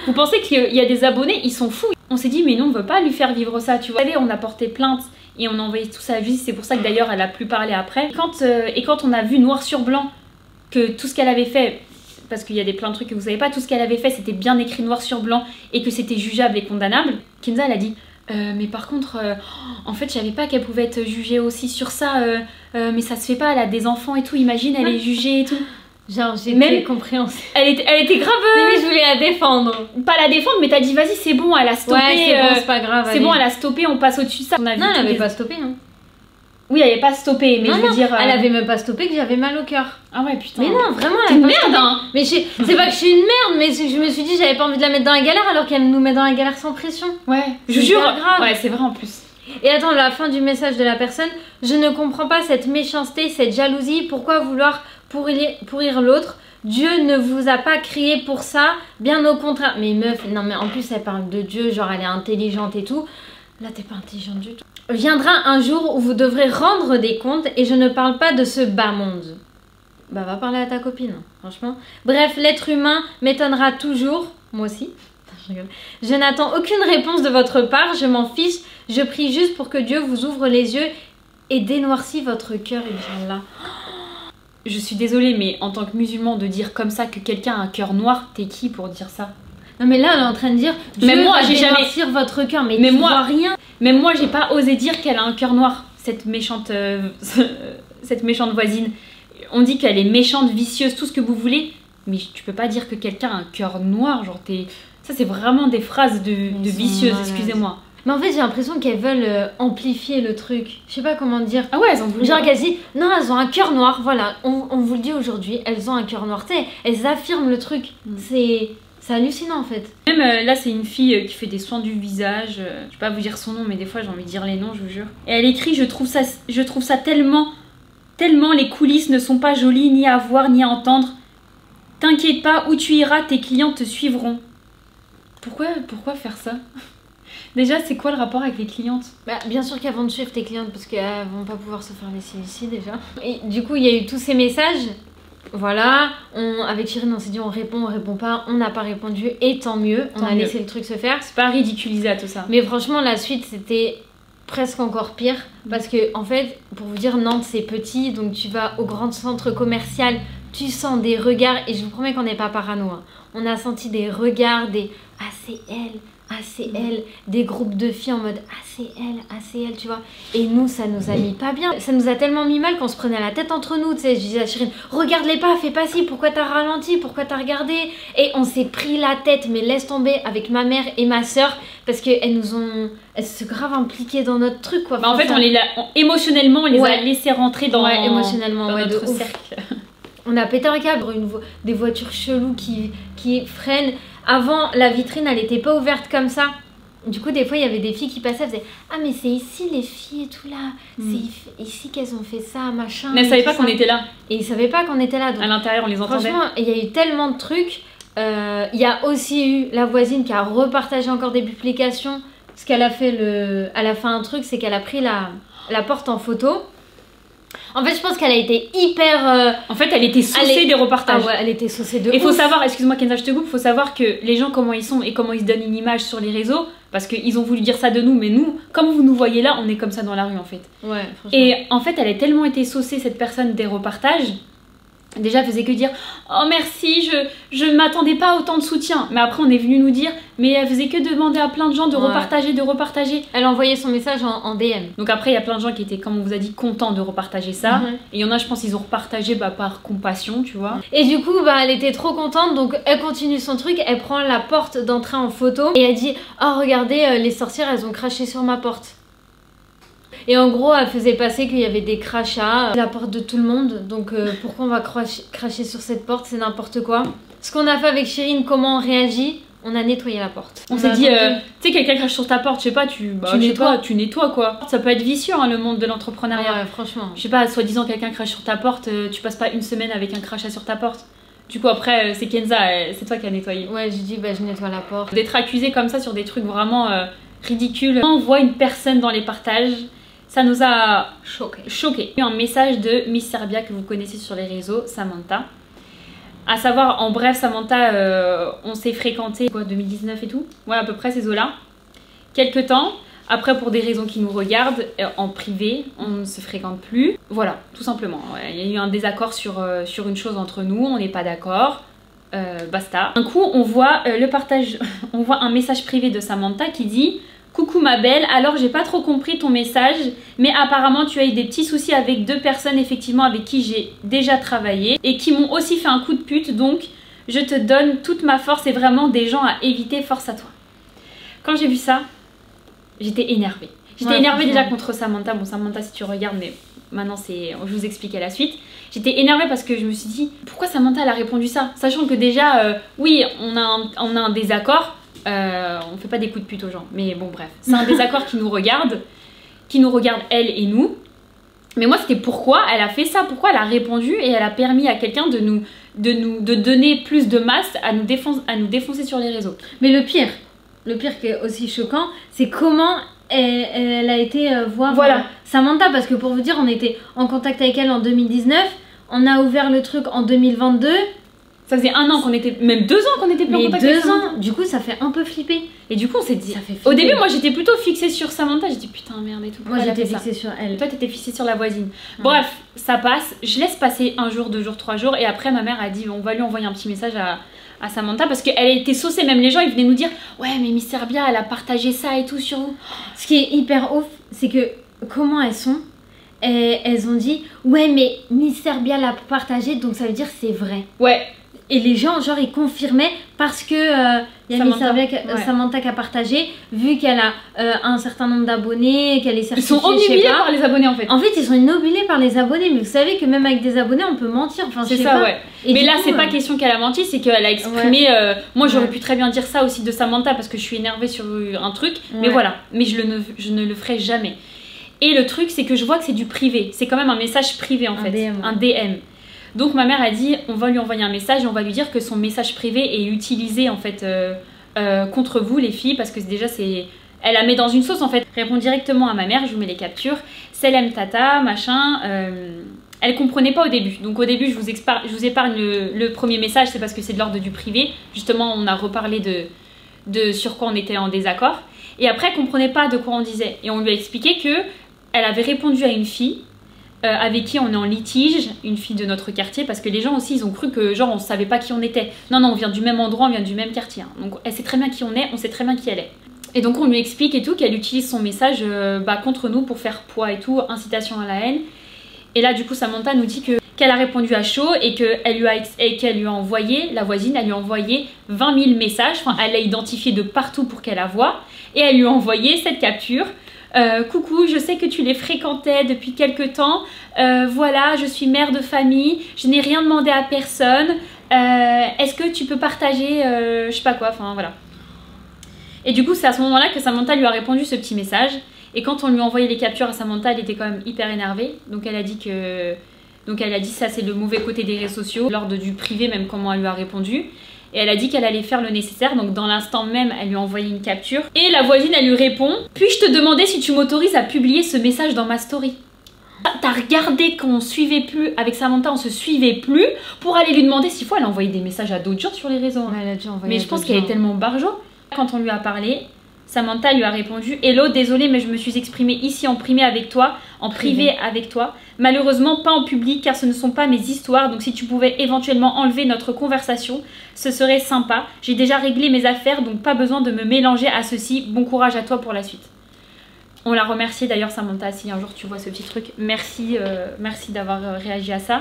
Vous pensez qu'il y a des abonnés, ils sont fous. On s'est dit, mais non, on veut pas lui faire vivre ça, tu vois. Vous savez, on a porté plainte et on a envoyé tout ça à la justice, c'est pour ça que d'ailleurs elle a plus parlé après. Et quand on a vu noir sur blanc que tout ce qu'elle avait fait... Parce qu'il y a plein de trucs que vous savez pas, tout ce qu'elle avait fait c'était bien écrit noir sur blanc et que c'était jugeable et condamnable. Kenza elle a dit mais par contre en fait je savais pas qu'elle pouvait être jugée aussi sur ça, mais ça se fait pas, elle a des enfants et tout, imagine elle est jugée et tout. Genre j'ai compréhensible. Elle était grave. Mais je voulais la défendre. Pas la défendre mais t'as dit vas-y c'est bon, elle a stoppé. Ouais c'est bon, c'est pas grave. C'est bon, elle a stoppé, on passe au-dessus de ça. Non elle avait pas stoppé hein. Oui, elle avait pas stoppé, mais non, je veux dire... Elle avait même pas stoppé que j'avais mal au cœur. Ah ouais, putain. Mais non, vraiment, elle a pas stoppé. Hein. Mais c'est pas que je suis une merde, mais je me suis dit j'avais pas envie de la mettre dans la galère alors qu'elle nous met dans la galère sans pression. Ouais, je jure. Grave. Ouais, c'est vrai en plus. Et attends, la fin du message de la personne. Je ne comprends pas cette méchanceté, cette jalousie. Pourquoi vouloir pourrir l'autre? Dieu ne vous a pas créé pour ça, bien au contraire. Mais meuf, non mais en plus elle parle de Dieu, genre elle est intelligente et tout. Là t'es pas intelligente du tout. Viendra un jour où vous devrez rendre des comptes et je ne parle pas de ce bas monde. Bah va parler à ta copine, franchement. Bref, l'être humain m'étonnera toujours. Moi aussi. Je rigole. Je n'attends aucune réponse de votre part, je m'en fiche. Je prie juste pour que Dieu vous ouvre les yeux et dénoircit votre cœur, Inch'Allah. Je suis désolée, mais en tant que musulman, de dire comme ça que quelqu'un a un cœur noir, t'es qui pour dire ça? Non mais là elle est en train de dire Dieu va dénoircir votre cœur, mais tu vois rien. Même moi j'ai pas osé dire qu'elle a un cœur noir, cette méchante voisine. On dit qu'elle est méchante, vicieuse, tout ce que vous voulez, mais tu peux pas dire que quelqu'un a un cœur noir, genre ça c'est vraiment des phrases de vicieuse, excusez-moi. Mais en fait j'ai l'impression qu'elles veulent amplifier le truc, je sais pas comment dire. Ah ouais, elles ont voulu. Genre qu'elles disent non elles ont un cœur noir, voilà, on vous le dit aujourd'hui, elles ont un cœur noir, tu sais, elles affirment le truc, c'est hallucinant en fait. Même là c'est une fille qui fait des soins du visage, je vais pas vous dire son nom mais des fois j'ai envie de dire les noms je vous jure. Et elle écrit je trouve ça tellement les coulisses ne sont pas jolies ni à voir ni à entendre. T'inquiète pas, où tu iras tes clients te suivront. Pourquoi faire ça? Déjà c'est quoi le rapport avec les clientes? Bah bien sûr qu'elles vont te suivre tes clientes parce qu'elles vont pas pouvoir se faire laisser ici déjà. Et du coup il y a eu tous ces messages. Voilà, avec Chirine on s'est dit on répond pas, on n'a pas répondu et tant mieux, on a laissé le truc se faire. C'est pas ridiculisé à tout ça. Mais franchement la suite c'était presque encore pire parce que en fait pour vous dire Nantes c'est petit donc tu vas au grand centre commercial, tu sens des regards et je vous promets qu'on n'est pas parano. Hein. On a senti des regards, des « ah c'est elle ». Ah c'est elle, des groupes de filles en mode ah c'est elle, tu vois. Et nous ça nous a mis pas bien, ça nous a tellement mis mal qu'on se prenait la tête entre nous, tu sais. Je disais à Chirine, regarde-les pas, fais pas ci, pourquoi t'as ralenti, pourquoi t'as regardé. Et on s'est pris la tête, mais laisse tomber avec ma mère et ma soeur parce qu'elles se grave impliquées dans notre truc quoi. Bah, en fait émotionnellement on les a laissés rentrer dans, émotionnellement, dans notre cercle. On a pété un câble, des voitures cheloues qui freinent. Avant, la vitrine, elle était pas ouverte comme ça. Du coup, des fois, il y avait des filles qui passaient, elles faisaient « Ah, mais c'est ici les filles et tout là. C'est ici qu'elles ont fait ça, machin. » Mais elles savaient pas qu'on était là. Et ils savaient pas qu'on était là. Donc, à l'intérieur, on les entendait. Franchement, il y a eu tellement de trucs. Il y a aussi eu la voisine qui a repartagé encore des publications. Ce qu'elle a fait, elle a fait un truc, c'est qu'elle a pris la porte en photo. En fait, je pense qu'elle a été hyper... En fait, elle était saucée des repartages. Ah ouais, elle était saucée de ouf. Et faut savoir, excuse-moi Kenza, je te coupe, faut savoir que les gens, comment ils sont et comment ils se donnent une image sur les réseaux, parce qu'ils ont voulu dire ça de nous, mais nous, comme vous nous voyez là, on est comme ça dans la rue en fait. Ouais, franchement. Et en fait, elle a tellement été saucée, cette personne, des repartages. Déjà, elle faisait que dire « Oh merci, je ne m'attendais pas à autant de soutien ». Mais après, on est venu nous dire « Mais elle faisait que demander à plein de gens de repartager, de repartager ». Elle envoyait son message en DM. Donc après, il y a plein de gens qui étaient, comme on vous a dit, contents de repartager ça. Et il y en a, je pense, ils ont repartagé par compassion, tu vois. Et du coup, elle était trop contente, donc elle continue son truc, elle prend la porte d'entrée en photo. Et elle dit « Oh regardez, les sorcières, elles ont craché sur ma porte ». Et en gros, elle faisait passer qu'il y avait des crachats à la porte de tout le monde. Donc pourquoi on va cracher sur cette porte? C'est n'importe quoi. Ce qu'on a fait avec Chirine, comment on réagit? On a nettoyé la porte. On s'est dit, tu sais, quelqu'un crache sur ta porte, je sais pas, tu nettoies quoi. Ça peut être vicieux, hein, le monde de l'entrepreneuriat. Ouais, franchement. Je sais pas, soi-disant quelqu'un crache sur ta porte, tu passes pas une semaine avec un crachat sur ta porte. Du coup, après, c'est Kenza, c'est toi qui as nettoyé. Ouais, j'ai dit, je nettoie la porte. D'être accusé comme ça sur des trucs vraiment ridicules. Quand on voit une personne dans les partages, ça nous a choqué. Il y a eu un message de Miss Serbia que vous connaissez sur les réseaux, Samantha. À savoir, en bref, Samantha, on s'est fréquenté, quoi, 2019 et tout. Ouais, à peu près ces eaux-là. Quelques temps. Après, pour des raisons qui nous regardent, en privé, on ne se fréquente plus. Voilà, tout simplement. Ouais, il y a eu un désaccord sur une chose entre nous, on n'est pas d'accord. Basta. Un coup, on voit le partage, on voit un message privé de Samantha qui dit « Coucou ma belle, alors j'ai pas trop compris ton message, mais apparemment tu as eu des petits soucis avec 2 personnes effectivement avec qui j'ai déjà travaillé et qui m'ont aussi fait un coup de pute, donc je te donne toute ma force et vraiment des gens à éviter, force à toi. » Quand j'ai vu ça, j'étais énervée. J'étais énervée déjà contre Samantha. Bon, Samantha, si tu regardes, mais maintenant je vous expliquais la suite. J'étais énervée parce que je me suis dit, pourquoi Samantha elle a répondu ça? Sachant que déjà, oui, on a un désaccord. On fait pas des coups de pute aux gens, mais bon bref, c'est un désaccord qui nous regarde elle et nous. Mais moi c'était pourquoi elle a fait ça, pourquoi elle a répondu et elle a permis à quelqu'un de donner plus de masse à nous défoncer sur les réseaux. Mais le pire qui est aussi choquant, c'est comment elle a été voir Samantha, parce que pour vous dire, on était en contact avec elle en 2019, on a ouvert le truc en 2022. Ça faisait 1 an qu'on était, même 2 ans qu'on était plus en contact avec Samantha. 2 ans, du coup ça fait un peu flipper. Et du coup on s'est dit, au début moi j'étais plutôt fixée sur Samantha, j'ai dit putain merde et tout. Moi j'étais fixée sur elle. Toi t'étais fixée sur la voisine. Bref, ça passe, je laisse passer 1 jour, 2 jours, 3 jours et après ma mère a dit on va lui envoyer un petit message à Samantha parce qu'elle a été saucée, même les gens ils venaient nous dire ouais mais Miss Serbia elle a partagé ça et tout sur vous. Ce qui est hyper ouf, c'est que comment elles sont, elles ont dit ouais mais Miss Serbia l'a partagé donc ça veut dire c'est vrai. Ouais. Et les gens, genre, ils confirmaient parce que y a Samantha qui a partagé, vu qu'elle a un certain nombre d'abonnés, qu'elle est certifiée. Ils sont obnubilés par les abonnés en fait. En fait, ils sont obnubilés par les abonnés, mais vous savez que même avec des abonnés, on peut mentir. Enfin, c'est ça, ouais. Et mais là, c'est pas question qu'elle a menti, c'est qu'elle a exprimé. Moi, j'aurais pu très bien dire ça aussi de Samantha parce que je suis énervée sur un truc, mais voilà. Mais je ne le ferai jamais. Et le truc, c'est que je vois que c'est du privé. C'est quand même un message privé en fait. Un DM. Donc ma mère a dit on va lui envoyer un message et on va lui dire que son message privé est utilisé en fait contre vous les filles parce que déjà elle la met dans une sauce en fait. Répond directement à ma mère, je vous mets les captures. Selem tata machin, Elle comprenait pas au début. Donc au début, je vous épargne le premier message, c'est parce que c'est de l'ordre du privé. Justement, on a reparlé de sur quoi on était en désaccord. Et après, elle comprenait pas de quoi on disait. Et on lui a expliqué que elle avait répondu à une fille avec qui on est en litige, une fille de notre quartier, parce que les gens aussi, ils ont cru que genre on savait pas qui on était. Non, non, on vient du même endroit, on vient du même quartier. Hein. Donc elle sait très bien qui on est, on sait très bien qui elle est. Et donc on lui explique et tout qu'elle utilise son message contre nous pour faire poids et tout, incitation à la haine. Et là du coup Samantha nous dit qu'elle a répondu à chaud et qu'elle lui a envoyé, la voisine, elle lui a envoyé 20 000 messages, enfin elle l'a identifié de partout pour qu'elle la voie, et elle lui a envoyé cette capture. Coucou, je sais que tu les fréquentais depuis quelques temps, voilà, je suis mère de famille, je n'ai rien demandé à personne, est-ce que tu peux partager, je sais pas quoi, enfin voilà. Et du coup c'est à ce moment là que Samantha lui a répondu ce petit message, et quand on lui a envoyé les captures à Samantha, elle était quand même hyper énervée, donc elle a dit ça c'est le mauvais côté des réseaux sociaux, l'ordre du privé même comment elle lui a répondu. Et elle a dit qu'elle allait faire le nécessaire, donc dans l'instant même, elle lui a envoyé une capture. Et la voisine, elle lui répond « Puis-je te demander si tu m'autorises à publier ce message dans ma story ?» T'as regardé qu'on suivait plus, avec Samantha, on se suivait plus, pour aller lui demander s'il faut, elle a envoyé des messages à d'autres gens sur les réseaux. Elle a déjà envoyé. Mais je pense qu'elle est tellement barjo. Quand on lui a parlé, Samantha lui a répondu « Hello, désolée, mais je me suis exprimée ici en privé avec toi, en privé avec toi. Malheureusement, pas en public, car ce ne sont pas mes histoires, donc si tu pouvais éventuellement enlever notre conversation, ce serait sympa. J'ai déjà réglé mes affaires, donc pas besoin de me mélanger à ceci. Bon courage à toi pour la suite. » On l'a remercié d'ailleurs Samantha, si un jour tu vois ce petit truc, merci, merci d'avoir réagi à ça.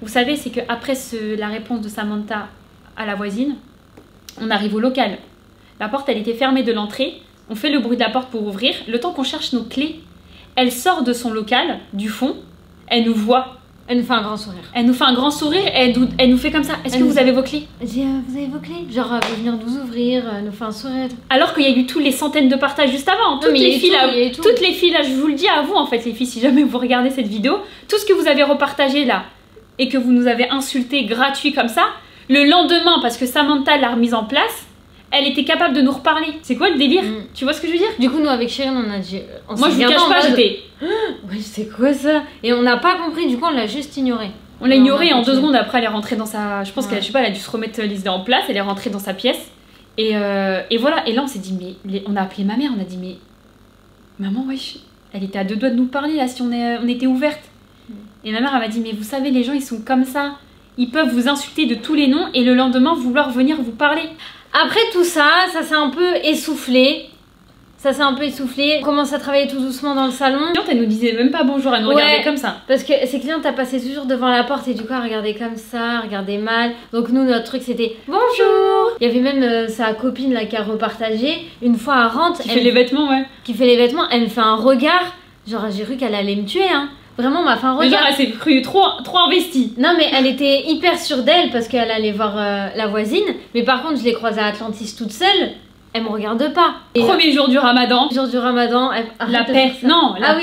Vous savez, c'est qu'après la réponse de Samantha à la voisine, on arrive au local. La porte, elle était fermée de l'entrée. On fait le bruit de la porte pour ouvrir. Le temps qu'on cherche nos clés, elle sort de son local, du fond. Elle nous voit. Elle nous fait un grand sourire. Elle nous fait un grand sourire et elle nous fait comme ça. Est-ce que vous avez vos clés? Elle dit vous avez vos clés? Genre elle veut venir nous ouvrir, elle nous fait un sourire. Alors qu'il y a eu tous les centaines de partages juste avant. Toutes les filles là, je vous le dis à vous en fait les filles, si jamais vous regardez cette vidéo, tout ce que vous avez repartagé là et que vous nous avez insulté gratuit comme ça, le lendemain, parce que Samantha l'a remise en place, elle était capable de nous reparler. C'est quoi le délire? Tu vois ce que je veux dire? Du coup, nous, avec Chérine, on a dit... Moi, je vous cache pas, j'étais... Oui, c'est quoi ça? Et on n'a pas compris, du coup, on l'a juste ignoré. On l'a ignoré en 2 secondes. Après, elle est rentrée dans sa... Je pense qu'elle, je sais pas, elle a dû se remettre les idées en place. Elle est rentrée dans sa pièce. Et voilà. Et là, on s'est dit, mais... On a appelé ma mère, on a dit, mais... Maman, wesh, elle était à 2 doigts de nous parler, là, si on était ouverte. Et ma mère, elle m'a dit, mais vous savez, les gens, ils sont comme ça. Ils peuvent vous insulter de tous les noms et le lendemain, vouloir venir vous parler. Après tout ça, ça s'est un peu essoufflé. On commence à travailler tout doucement dans le salon. La cliente, elle nous disait même pas bonjour, elle nous regardait comme ça. Parce que ces clientes, elle passait toujours devant la porte et du coup, elle regardait comme ça, elle regardait mal. Donc nous, notre truc, c'était bonjour. Il y avait même sa copine là qui a repartagé. Une fois, elle rentre. Qui fait les vêtements, ouais. Qui fait les vêtements, elle me fait un regard. Genre, j'ai cru qu'elle allait me tuer, hein. Vraiment, m'a fait un regard. Genre, elle s'est crue trop investie. Non, mais elle était hyper sûre d'elle parce qu'elle allait voir la voisine. Mais par contre, je l'ai croisée à Atlantis toute seule. Elle me regarde pas. Premier jour du ramadan. Jour du ramadan. La paix. Non, la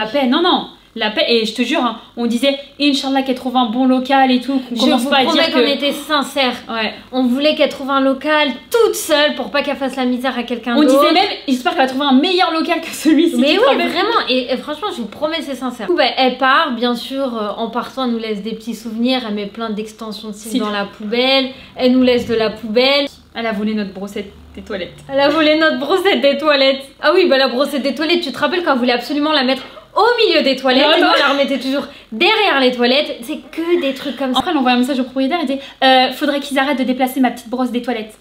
paix. Non. La paix, et je te jure, hein, on disait Inch'Allah qu'elle trouve un bon local et tout. Je vous promets qu'on était sincères. Ouais. On voulait qu'elle trouve un local toute seule pour pas qu'elle fasse la misère à quelqu'un d'autre. On disait même, j'espère qu'elle va trouver un meilleur local que celui-ci. Mais oui, vraiment. Et franchement, je vous promets, c'est sincère. Du coup, elle part, bien sûr, en partant, elle nous laisse des petits souvenirs. Elle met plein d'extensions de cils dans la poubelle. Elle nous laisse de la poubelle. Elle a volé notre brossette des toilettes. Elle a volé notre brossette des toilettes. Ah oui, bah la brossette des toilettes, tu te rappelles quand elle voulait absolument la mettre au milieu des toilettes, et nous on la remettait toujours derrière les toilettes. C'est que des trucs comme ça. Après elle envoie un message au propriétaire, elle dit faudrait qu'ils arrêtent de déplacer ma petite brosse des toilettes.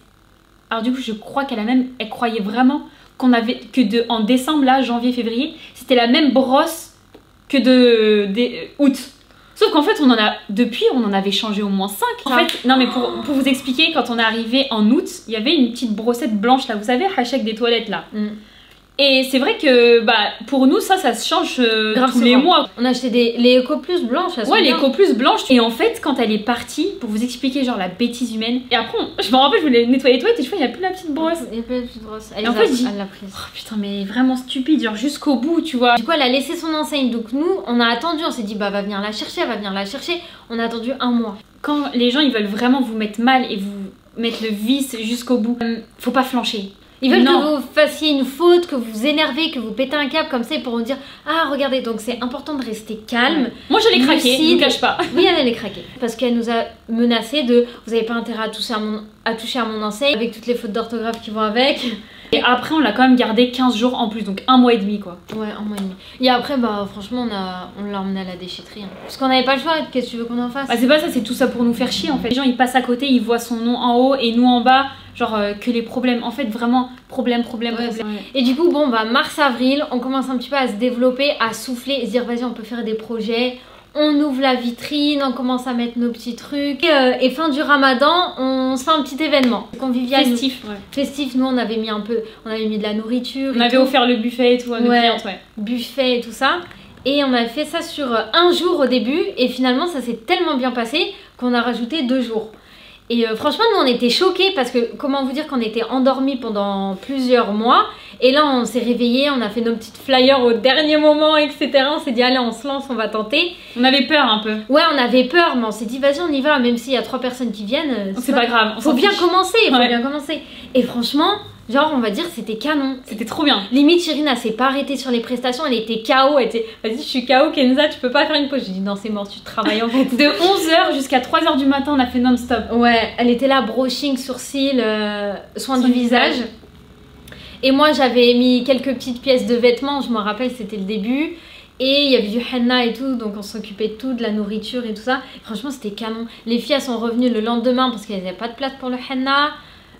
Alors du coup je crois elle croyait vraiment qu'on avait en décembre là, janvier, février, c'était la même brosse que août. Sauf qu'en fait depuis on en avait changé au moins 5. En fait, non mais pour vous expliquer, quand on est arrivé en août, il y avait une petite brossette blanche là, vous savez, hashtag des toilettes là. Et c'est vrai que pour nous ça se change tous les mois. On a acheté les Eco Plus blanches. Ouais, les Eco Plus blanches. Et en fait quand elle est partie, pour vous expliquer genre la bêtise humaine, et après je me rappelle, je voulais nettoyer les toilettes et je vois il n'y a plus la petite brosse. Il n'y a plus la petite brosse. Et en fait elle l'a prise. Oh putain, mais vraiment stupide, genre jusqu'au bout, tu vois. Du coup elle a laissé son enseigne, donc nous on a attendu, on s'est dit va venir la chercher, elle va venir la chercher. On a attendu 1 mois. Quand les gens ils veulent vraiment vous mettre mal et vous mettre le vice jusqu'au bout, faut pas flancher. Ils veulent que vous fassiez une faute, que vous énervez, que vous pétez un câble comme ça pour vous dire ah regardez. Donc c'est important de rester calme. Moi je l'ai craqué, je ne cache pas. Oui, elle est craquée parce qu'elle nous a menacé de vous n'avez pas intérêt à toucher à mon enseigne avec toutes les fautes d'orthographe qui vont avec. Et après on l'a quand même gardé 15 jours en plus, donc 1 mois et demi quoi. Ouais, 1 mois et demi. Et après bah franchement on l'a emmené à la déchetterie. Parce qu'on n'avait pas le choix, qu'est-ce que tu veux qu'on en fasse? Bah c'est pas ça, c'est tout ça pour nous faire chier en fait. Les gens ils passent à côté, ils voient son nom en haut et nous en bas, genre que les problèmes. En fait vraiment problème. Et du coup bon bah mars-avril, on commence un petit peu à se développer, à souffler et se dire vas-y on peut faire des projets. On ouvre la vitrine, on commence à mettre nos petits trucs. Et fin du ramadan, on se fait un petit événement convivial. Festif, Festif, nous on avait mis de la nourriture. On avait offert le buffet et tout à nos clientes, buffet et tout ça. Et on avait fait ça sur 1 jour au début. Et finalement ça s'est tellement bien passé qu'on a rajouté 2 jours. Et franchement nous on était choqués parce que comment vous dire qu'on était endormis pendant plusieurs mois. Et là on s'est réveillés, on a fait nos petites flyers au dernier moment etc. On s'est dit allez on se lance, on va tenter. On avait peur un peu. Ouais on avait peur mais on s'est dit vas-y on y va. Même s'il y a 3 personnes qui viennent. C'est pas grave. Faut bien commencer. Et franchement genre on va dire c'était canon. C'était trop bien. Limite Chirine elle s'est pas arrêtée sur les prestations, elle était KO. Elle était vas-y je suis KO Kenza tu peux pas faire une pause. J'ai dit non c'est mort tu travailles en fait. De 11h jusqu'à 3h du matin on a fait non-stop. Ouais elle était là brushing, sourcils, soins du visage. Et moi j'avais mis quelques petites pièces de vêtements, je me rappelle c'était le début. Et il y avait du henna et tout, donc on s'occupait de tout, de la nourriture et tout ça. Et franchement c'était canon. Les filles elles sont revenues le lendemain parce qu'elles n'avaient pas de place pour le henna.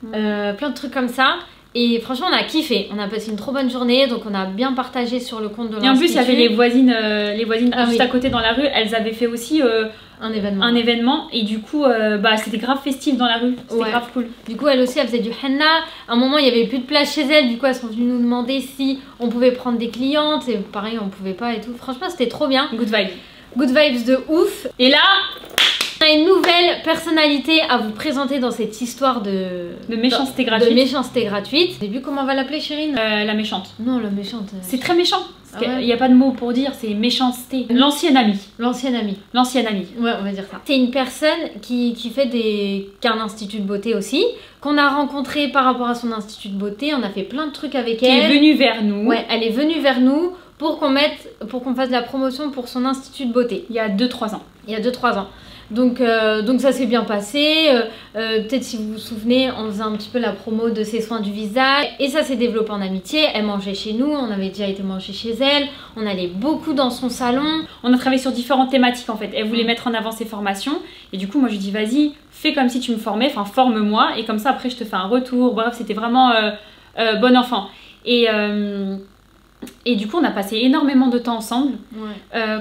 Plein de trucs comme ça. Et franchement on a kiffé, on a passé une trop bonne journée, donc on a bien partagé sur le compte de l'institut. Et en plus il y avait les voisines juste à côté dans la rue, elles avaient fait aussi un événement et du coup bah c'était grave festif dans la rue, c'était grave cool. Du coup elle aussi elle faisait du henna, à un moment il y avait plus de place chez elle, du coup elles sont venues nous demander si on pouvait prendre des clientes et pareil on pouvait pas et tout, franchement c'était trop bien. Good vibes de ouf. Et là on a une nouvelle personnalité à vous présenter dans cette histoire de méchanceté gratuite. Au début, comment on va l'appeler, Chérine? La méchante. Non, la méchante. C'est très méchant. Il n'y a pas de mot pour dire, c'est méchanceté. L'ancienne amie. Ouais, on va dire ça. C'est une personne qui a un institut de beauté aussi, qu'on a rencontré par rapport à son institut de beauté. On a fait plein de trucs avec elle. Qui est venue vers nous. Ouais, elle est venue vers nous pour qu'on fasse de la promotion pour son institut de beauté. Il y a 2-3 ans. Donc ça s'est bien passé, peut-être si vous vous souvenez, on faisait un petit peu la promo de ses soins du visage et ça s'est développé en amitié. Elle mangeait chez nous, on avait déjà été manger chez elle, on allait beaucoup dans son salon. On a travaillé sur différentes thématiques en fait, elle voulait mettre en avant ses formations et du coup moi je lui dis vas-y fais comme si tu me formais, enfin forme-moi et comme ça après je te fais un retour, bref c'était vraiment bon enfant. Et du coup on a passé énormément de temps ensemble.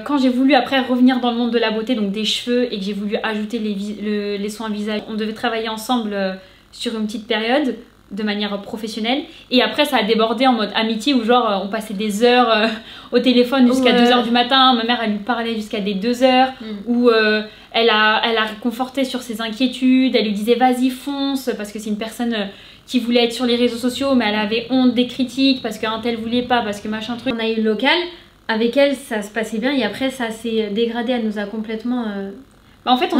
Quand j'ai voulu après revenir dans le monde de la beauté, donc des cheveux, et que j'ai voulu ajouter les soins visage, on devait travailler ensemble sur une petite période de manière professionnelle et après ça a débordé en mode amitié où genre on passait des heures au téléphone jusqu'à 2h du matin, ma mère elle lui parlait jusqu'à des 2h où elle a réconforté sur ses inquiétudes, elle lui disait vas-y fonce parce que c'est une personne qui voulait être sur les réseaux sociaux mais elle avait honte des critiques parce qu'un tel voulait pas, parce que machin truc. On a eu le local, avec elle ça se passait bien et après ça s'est dégradé, elle nous a complètement... En fait,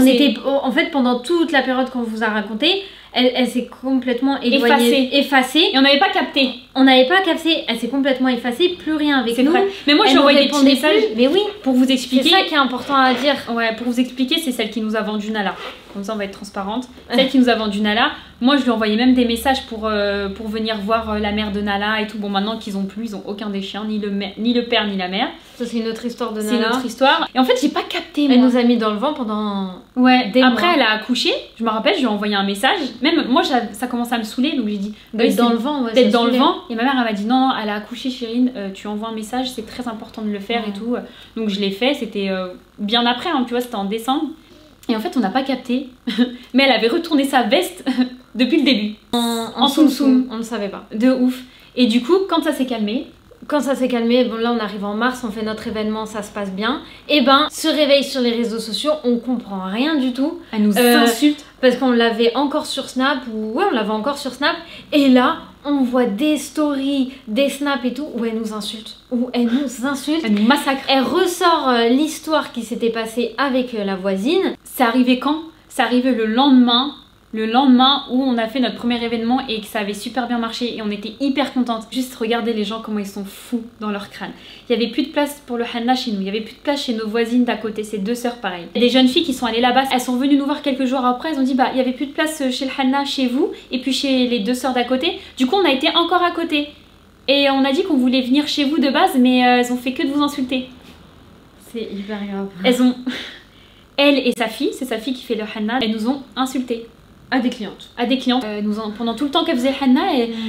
pendant toute la période qu'on vous a raconté, elle s'est complètement éloignée, effacée. Et on n'avait pas capté. Elle s'est complètement effacée, plus rien avec nous. Vrai. Mais moi, je lui ai envoyé des petits messages. Mais oui, pour vous expliquer. C'est ça qui est important à dire. Ouais, pour vous expliquer, c'est celle qui nous a vendu Nala. Comme ça, on va être transparente. Celle qui nous a vendu Nala. Moi, je lui ai envoyé même des messages pour venir voir la mère de Nala et tout. Bon, maintenant qu'ils ont plus, ils ont aucun des chiens, ni le père, ni la mère. Ça, c'est une autre histoire de Nala. C'est une autre histoire. Et en fait, j'ai pas capté. Elle nous a mis dans le vent pendant des après, mois. Elle a accouché. Je me rappelle, je lui ai envoyé un message. Même moi, ça commence à me saouler. Donc, j'ai dit d'être dans le vent. Ouais, d'être dans le vent. Et ma mère, elle m'a dit non, elle a accouché, Chérine. Tu envoies un message, c'est très important de le faire et tout. Donc, je l'ai fait. C'était bien après, hein, tu vois, c'était en décembre. Et en fait, on n'a pas capté. Mais elle avait retourné sa veste depuis le début. En soum-soum. On ne savait pas. De ouf. Et du coup, quand ça s'est calmé, bon là on arrive en mars, on fait notre événement, ça se passe bien. Et ben, se réveille sur les réseaux sociaux, on comprend rien du tout. Elle nous insulte. Parce qu'on l'avait encore sur Snap, et là, on voit des stories, des snaps et tout, où elle nous insulte. Elle nous massacre. Elle ressort l'histoire qui s'était passée avec la voisine. C'est arrivé quand? C'est arrivé le lendemain le lendemain où on a fait notre premier événement et que ça avait super bien marché et on était hyper contentes. Juste regarder les gens comment ils sont fous dans leur crâne. Il n'y avait plus de place pour le henna chez nous, il n'y avait plus de place chez nos voisines d'à côté, ces 2 sœurs pareil. Des jeunes filles qui sont allées là-bas, elles sont venues nous voir quelques jours après, elles ont dit bah il n'y avait plus de place chez le henna chez vous et puis chez les 2 sœurs d'à côté. Du coup on a été encore à côté. Et on a dit qu'on voulait venir chez vous de base mais elles ont fait que de vous insulter. C'est hyper grave. Elle et sa fille, c'est sa fille qui fait le henna, elles nous ont insultés. À des clientes. À des clientes. Pendant tout le temps qu'elles faisaient le henna,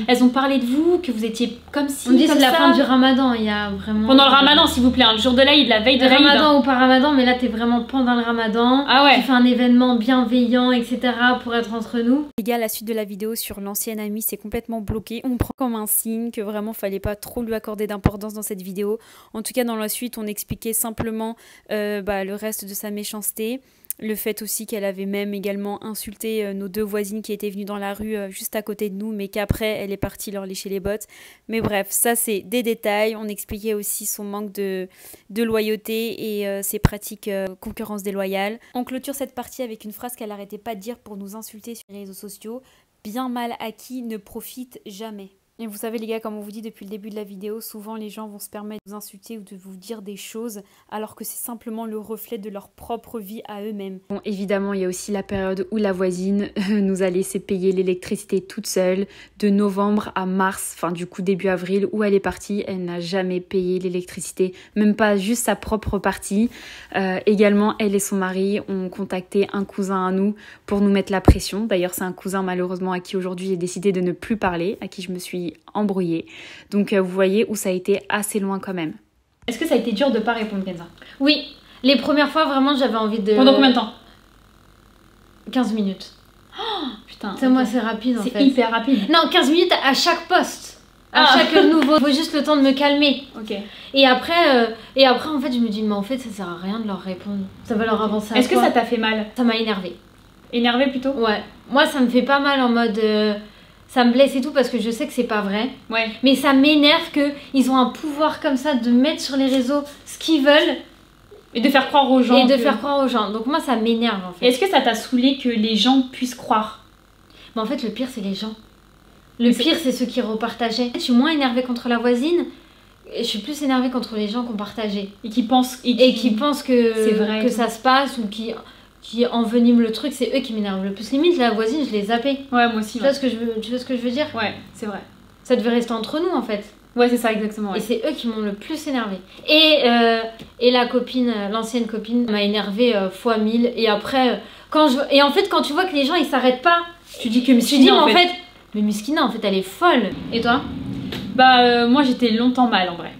elles ont parlé de vous, que vous étiez comme si. On dit c'est la fin du ramadan, il y a vraiment. Pendant le ramadan, s'il vous plaît, hein, le jour de l'Aïd, la veille de l'Aïd. Ramadan ou pas ramadan, mais là t'es vraiment pendant le ramadan. Ah ouais. Tu fais un événement bienveillant, etc. pour être entre nous. Les gars, la suite de la vidéo sur l'ancienne amie, c'est complètement bloqué. On prend comme un signe que vraiment fallait pas trop lui accorder d'importance dans cette vidéo. En tout cas, dans la suite, on expliquait simplement le reste de sa méchanceté. Le fait aussi qu'elle avait même également insulté nos 2 voisines qui étaient venues dans la rue juste à côté de nous, mais qu'après elle est partie leur lécher les bottes. Mais bref, ça c'est des détails. On expliquait aussi son manque de loyauté et ses pratiques concurrence déloyale. On clôture cette partie avec une phrase qu'elle arrêtait pas de dire pour nous insulter sur les réseaux sociaux. Bien mal acquis ne profite jamais. Et vous savez les gars, comme on vous dit depuis le début de la vidéo, souvent les gens vont se permettre de vous insulter ou de vous dire des choses alors que c'est simplement le reflet de leur propre vie à eux-mêmes. Bon, évidemment, il y a aussi la période où la voisine nous a laissé payer l'électricité toute seule, de novembre à mars, enfin du coup début avril, où elle est partie, elle n'a jamais payé l'électricité, même pas juste sa propre partie. Également, elle et son mari ont contacté un cousin à nous pour nous mettre la pression. D'ailleurs, c'est un cousin malheureusement à qui aujourd'hui j'ai décidé de ne plus parler, à qui je me suis embrouillée. Donc vous voyez où ça a été assez loin quand même. Est-ce que ça a été dur de pas répondre, Kenza? Oui, les premières fois vraiment j'avais envie de... Pendant combien de temps? 15 minutes. Oh, putain. C'est moi c'est rapide en fait. C'est hyper rapide. Non, 15 minutes à chaque poste. À chaque nouveau. Il faut juste le temps de me calmer. Ok. Et après en fait je me dis mais en fait ça sert à rien de leur répondre. Ça va leur avancer à Est-ce que ça t'a fait mal? Ça m'a énervée. Énervée plutôt? Ouais. Moi ça me fait pas mal en mode... ça me blesse et tout parce que je sais que c'est pas vrai. Ouais. Mais ça m'énerve qu'ils ont un pouvoir comme ça de mettre sur les réseaux ce qu'ils veulent. Et de faire croire aux gens. Et de faire croire aux gens. Donc moi ça m'énerve en fait. Est-ce que ça t'a saoulé que les gens puissent croire? Mais en fait le pire c'est les gens. Le pire c'est ceux qui repartageaient. Je suis moins énervée contre la voisine. Et je suis plus énervée contre les gens qui ont partagé. Et qui pensent, qui pensent que, c'est vrai, que ça se passe ou qui enveniment le truc, c'est eux qui m'énervent le plus. Limite, la voisine, je l'ai zappée. Ouais, moi aussi. Tu vois ce que je veux dire? Ouais, c'est vrai. Ça devait rester entre nous en fait. Ouais, c'est ça, exactement. Ouais. Et c'est eux qui m'ont le plus énervée. Et la copine, l'ancienne copine, m'a énervée fois 1000. Et après, et en fait, quand tu vois que les gens ils s'arrêtent pas, tu dis que Miskina en fait. Mais Miskina, en fait, elle est folle. Et toi? Bah, moi j'étais longtemps mal en vrai.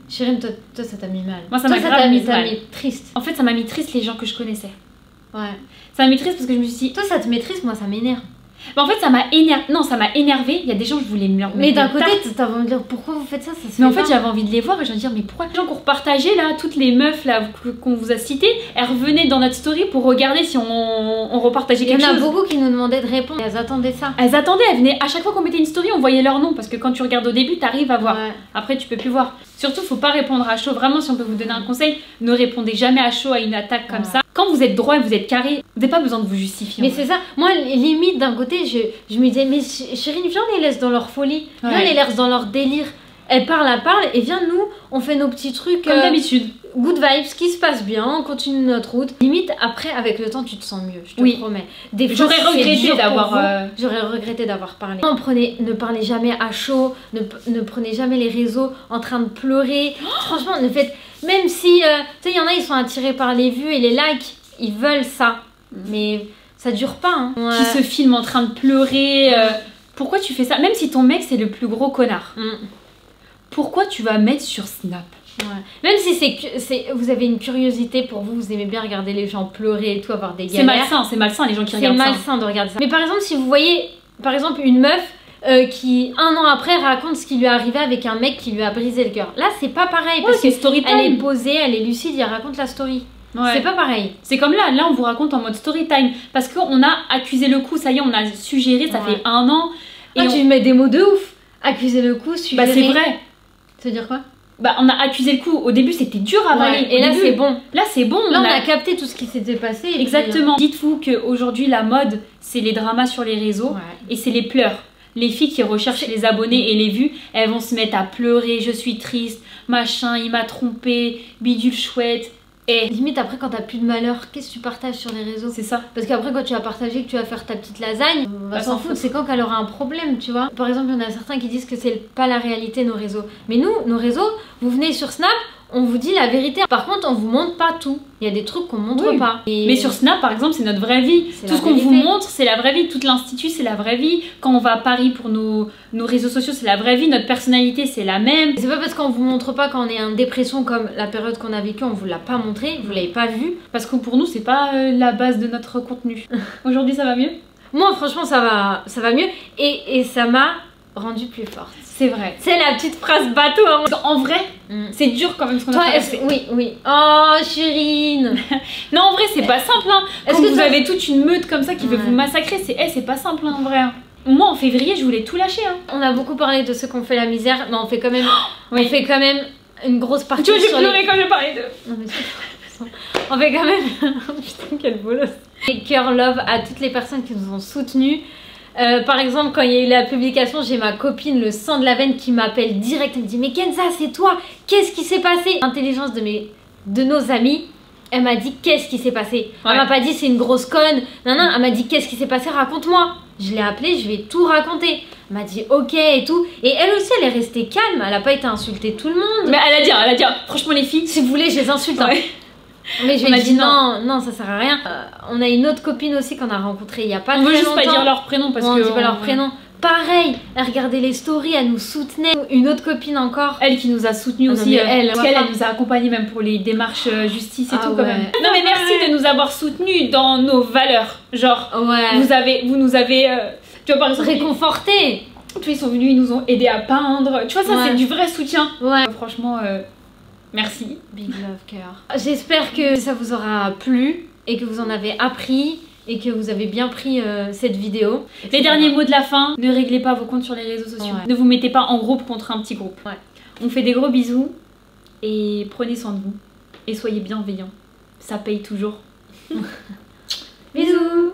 Chérine, toi ça t'a mis mal. Moi ça m'a grave mis triste. En fait, ça m'a mis triste les gens que je connaissais. Ouais. Ça m'a mis triste parce que je me suis dit... Toi ça te met triste, moi ça m'énerve. Bah en fait ça m'a énervé. Non, ça m'a énervé. Il y a des gens je voulais me leur... Mais d'un côté t'avais envie de dire pourquoi vous faites ça, mais en fait j'avais envie de les voir et je me dire mais pourquoi les gens qu'on repartageait là, toutes les meufs là qu'on vous a citées, elles revenaient dans notre story pour regarder si on repartageait quelque chose. Il y en a beaucoup qui nous demandaient de répondre. Elles attendaient ça. Elles attendaient, elles venaient à chaque fois qu'on mettait une story, on voyait leur nom parce que quand tu regardes au début t'arrives à voir. Ouais. Après tu peux plus voir. Surtout faut pas répondre à chaud. Vraiment si on peut vous donner un conseil, ne répondez jamais à chaud à une attaque comme ça. Quand vous êtes droit et vous êtes carré, vous n'avez pas besoin de vous justifier. Mais c'est ça. Moi limite d'un côté je me disais mais Chérine viens on les laisse dans leur folie. Viens on les laisse dans leur délire. Elle parle et viens nous on fait nos petits trucs comme d'habitude. Good vibes, qui se passe bien, on continue notre route. Limite après avec le temps tu te sens mieux, je te promets. Des fois j'aurais regretté d'avoir parlé. Ne parlez jamais à chaud, ne prenez jamais les réseaux en train de pleurer. Franchement ne faites, même si tu sais il y en a ils sont attirés par les vues et les likes, ils veulent ça. Mais ça dure pas hein. Qui se filme en train de pleurer. Pourquoi tu fais ça? Même si ton mec c'est le plus gros connard. Pourquoi tu vas mettre sur Snap? Ouais. Même si vous avez une curiosité pour vous aimez bien regarder les gens pleurer et tout, avoir des galères. C'est malsain les gens qui regardent ça. C'est malsain de regarder ça. Mais par exemple, si vous voyez, par exemple, une meuf qui, un an après, raconte ce qui lui est arrivé avec un mec qui lui a brisé le cœur. Là, c'est pas pareil. Parce que story time. Elle est posée, elle est lucide, elle raconte la story. Ouais. C'est pas pareil. C'est comme là on vous raconte en mode story time. Parce qu'on a accusé le coup, ça y est, on a suggéré, ça fait un an. Et tu mets des mots de ouf. Accuser le coup, suggérer. Bah c'est vrai. Ça veut dire quoi? bah on a accusé le coup. Au début c'était dur à avaler. Et là c'est bon. Là c'est bon. Là on a capté tout ce qui s'était passé. Exactement. Dites-vous qu'aujourd'hui la mode c'est les dramas sur les réseaux et c'est les pleurs. Les filles qui recherchent les abonnés et les vues, elles vont se mettre à pleurer, je suis triste, machin, il m'a trompé, bidule chouette. Et limite après quand t'as plus de malheur, qu'est-ce que tu partages sur les réseaux? C'est ça. Parce qu'après quand tu vas partager que tu vas faire ta petite lasagne, on va s'en foutre, c'est quand qu'elle aura un problème, tu vois. Par exemple, il y en a certains qui disent que c'est pas la réalité nos réseaux. Mais nous, nos réseaux, vous venez sur Snap, on vous dit la vérité. Par contre, on vous montre pas tout. Il y a des trucs qu'on montre pas. Et mais sur Snap, par exemple, c'est notre vraie vie. Tout ce qu'on vous montre, c'est la vraie vie. Toute l'institut, c'est la vraie vie. Quand on va à Paris pour nos réseaux sociaux, c'est la vraie vie. Notre personnalité, c'est la même. C'est pas parce qu'on vous montre pas quand on est en dépression comme la période qu'on a vécue, on vous l'a pas montré, vous l'avez pas vu. Parce que pour nous, c'est pas la base de notre contenu. Aujourd'hui, ça va mieux? Moi, franchement, ça va mieux. Et ça m'a rendue plus forte. C'est vrai. C'est la petite phrase bateau. Hein. En vrai, c'est dur quand même ce qu'on a fait. Oui. Oh, Chérine. Non, en vrai, c'est pas simple. Hein. Quand vous avez toute une meute comme ça qui veut vous massacrer, c'est pas simple hein, en vrai. Hein. Moi, en février, je voulais tout lâcher. Hein. On a beaucoup parlé de ceux qui ont fait la misère, mais on fait quand même, on fait quand même une grosse partie. Tu vois, j'ai pleuré quand j'ai parlé d'eux. Non, mais on fait quand même. Putain, quel bolos. Et cœur love à toutes les personnes qui nous ont soutenus. Par exemple, quand il y a eu la publication, j'ai ma copine, le sang de la veine, qui m'appelle direct. Elle me dit: mais Kenza, c'est toi, qu'est-ce qui s'est passé? L'intelligence de nos amis, elle m'a dit: qu'est-ce qui s'est passé? Elle m'a pas dit c'est une grosse conne. Non, elle m'a dit: qu'est-ce qui s'est passé? Raconte-moi. Je l'ai appelée, je lui ai tout raconté. Elle m'a dit ok et tout. Et elle aussi, elle est restée calme. Elle a pas été insulter tout le monde. Mais elle a dit, franchement les filles, si vous voulez, je les insulte. Hein. Mais je lui ai dit non, ça sert à rien. On a une autre copine aussi qu'on a rencontrée il y a pas très longtemps. On veut juste pas dire leur prénom parce que on dit pas leur prénom. Pareil, elle regardait les stories, elle nous soutenait. Une autre copine encore, elle qui nous a soutenus aussi. Parce qu'elle nous a accompagnés même pour les démarches justice et tout quand même. Non mais merci de nous avoir soutenus dans nos valeurs. Genre, vous nous avez, tu vois par exemple, réconfortés. Tu vois, ils sont venus, ils nous ont aidés à peindre. Tu vois, ça c'est du vrai soutien. Franchement, merci. Big love cœur. J'espère que ça vous aura plu et que vous en avez appris. Et que vous avez bien pris cette vidéo. Les derniers mots de la fin, ne réglez pas vos comptes sur les réseaux sociaux. Ne vous mettez pas en groupe contre un petit groupe. On fait des gros bisous et prenez soin de vous. Et soyez bienveillants. Ça paye toujours. Bisous.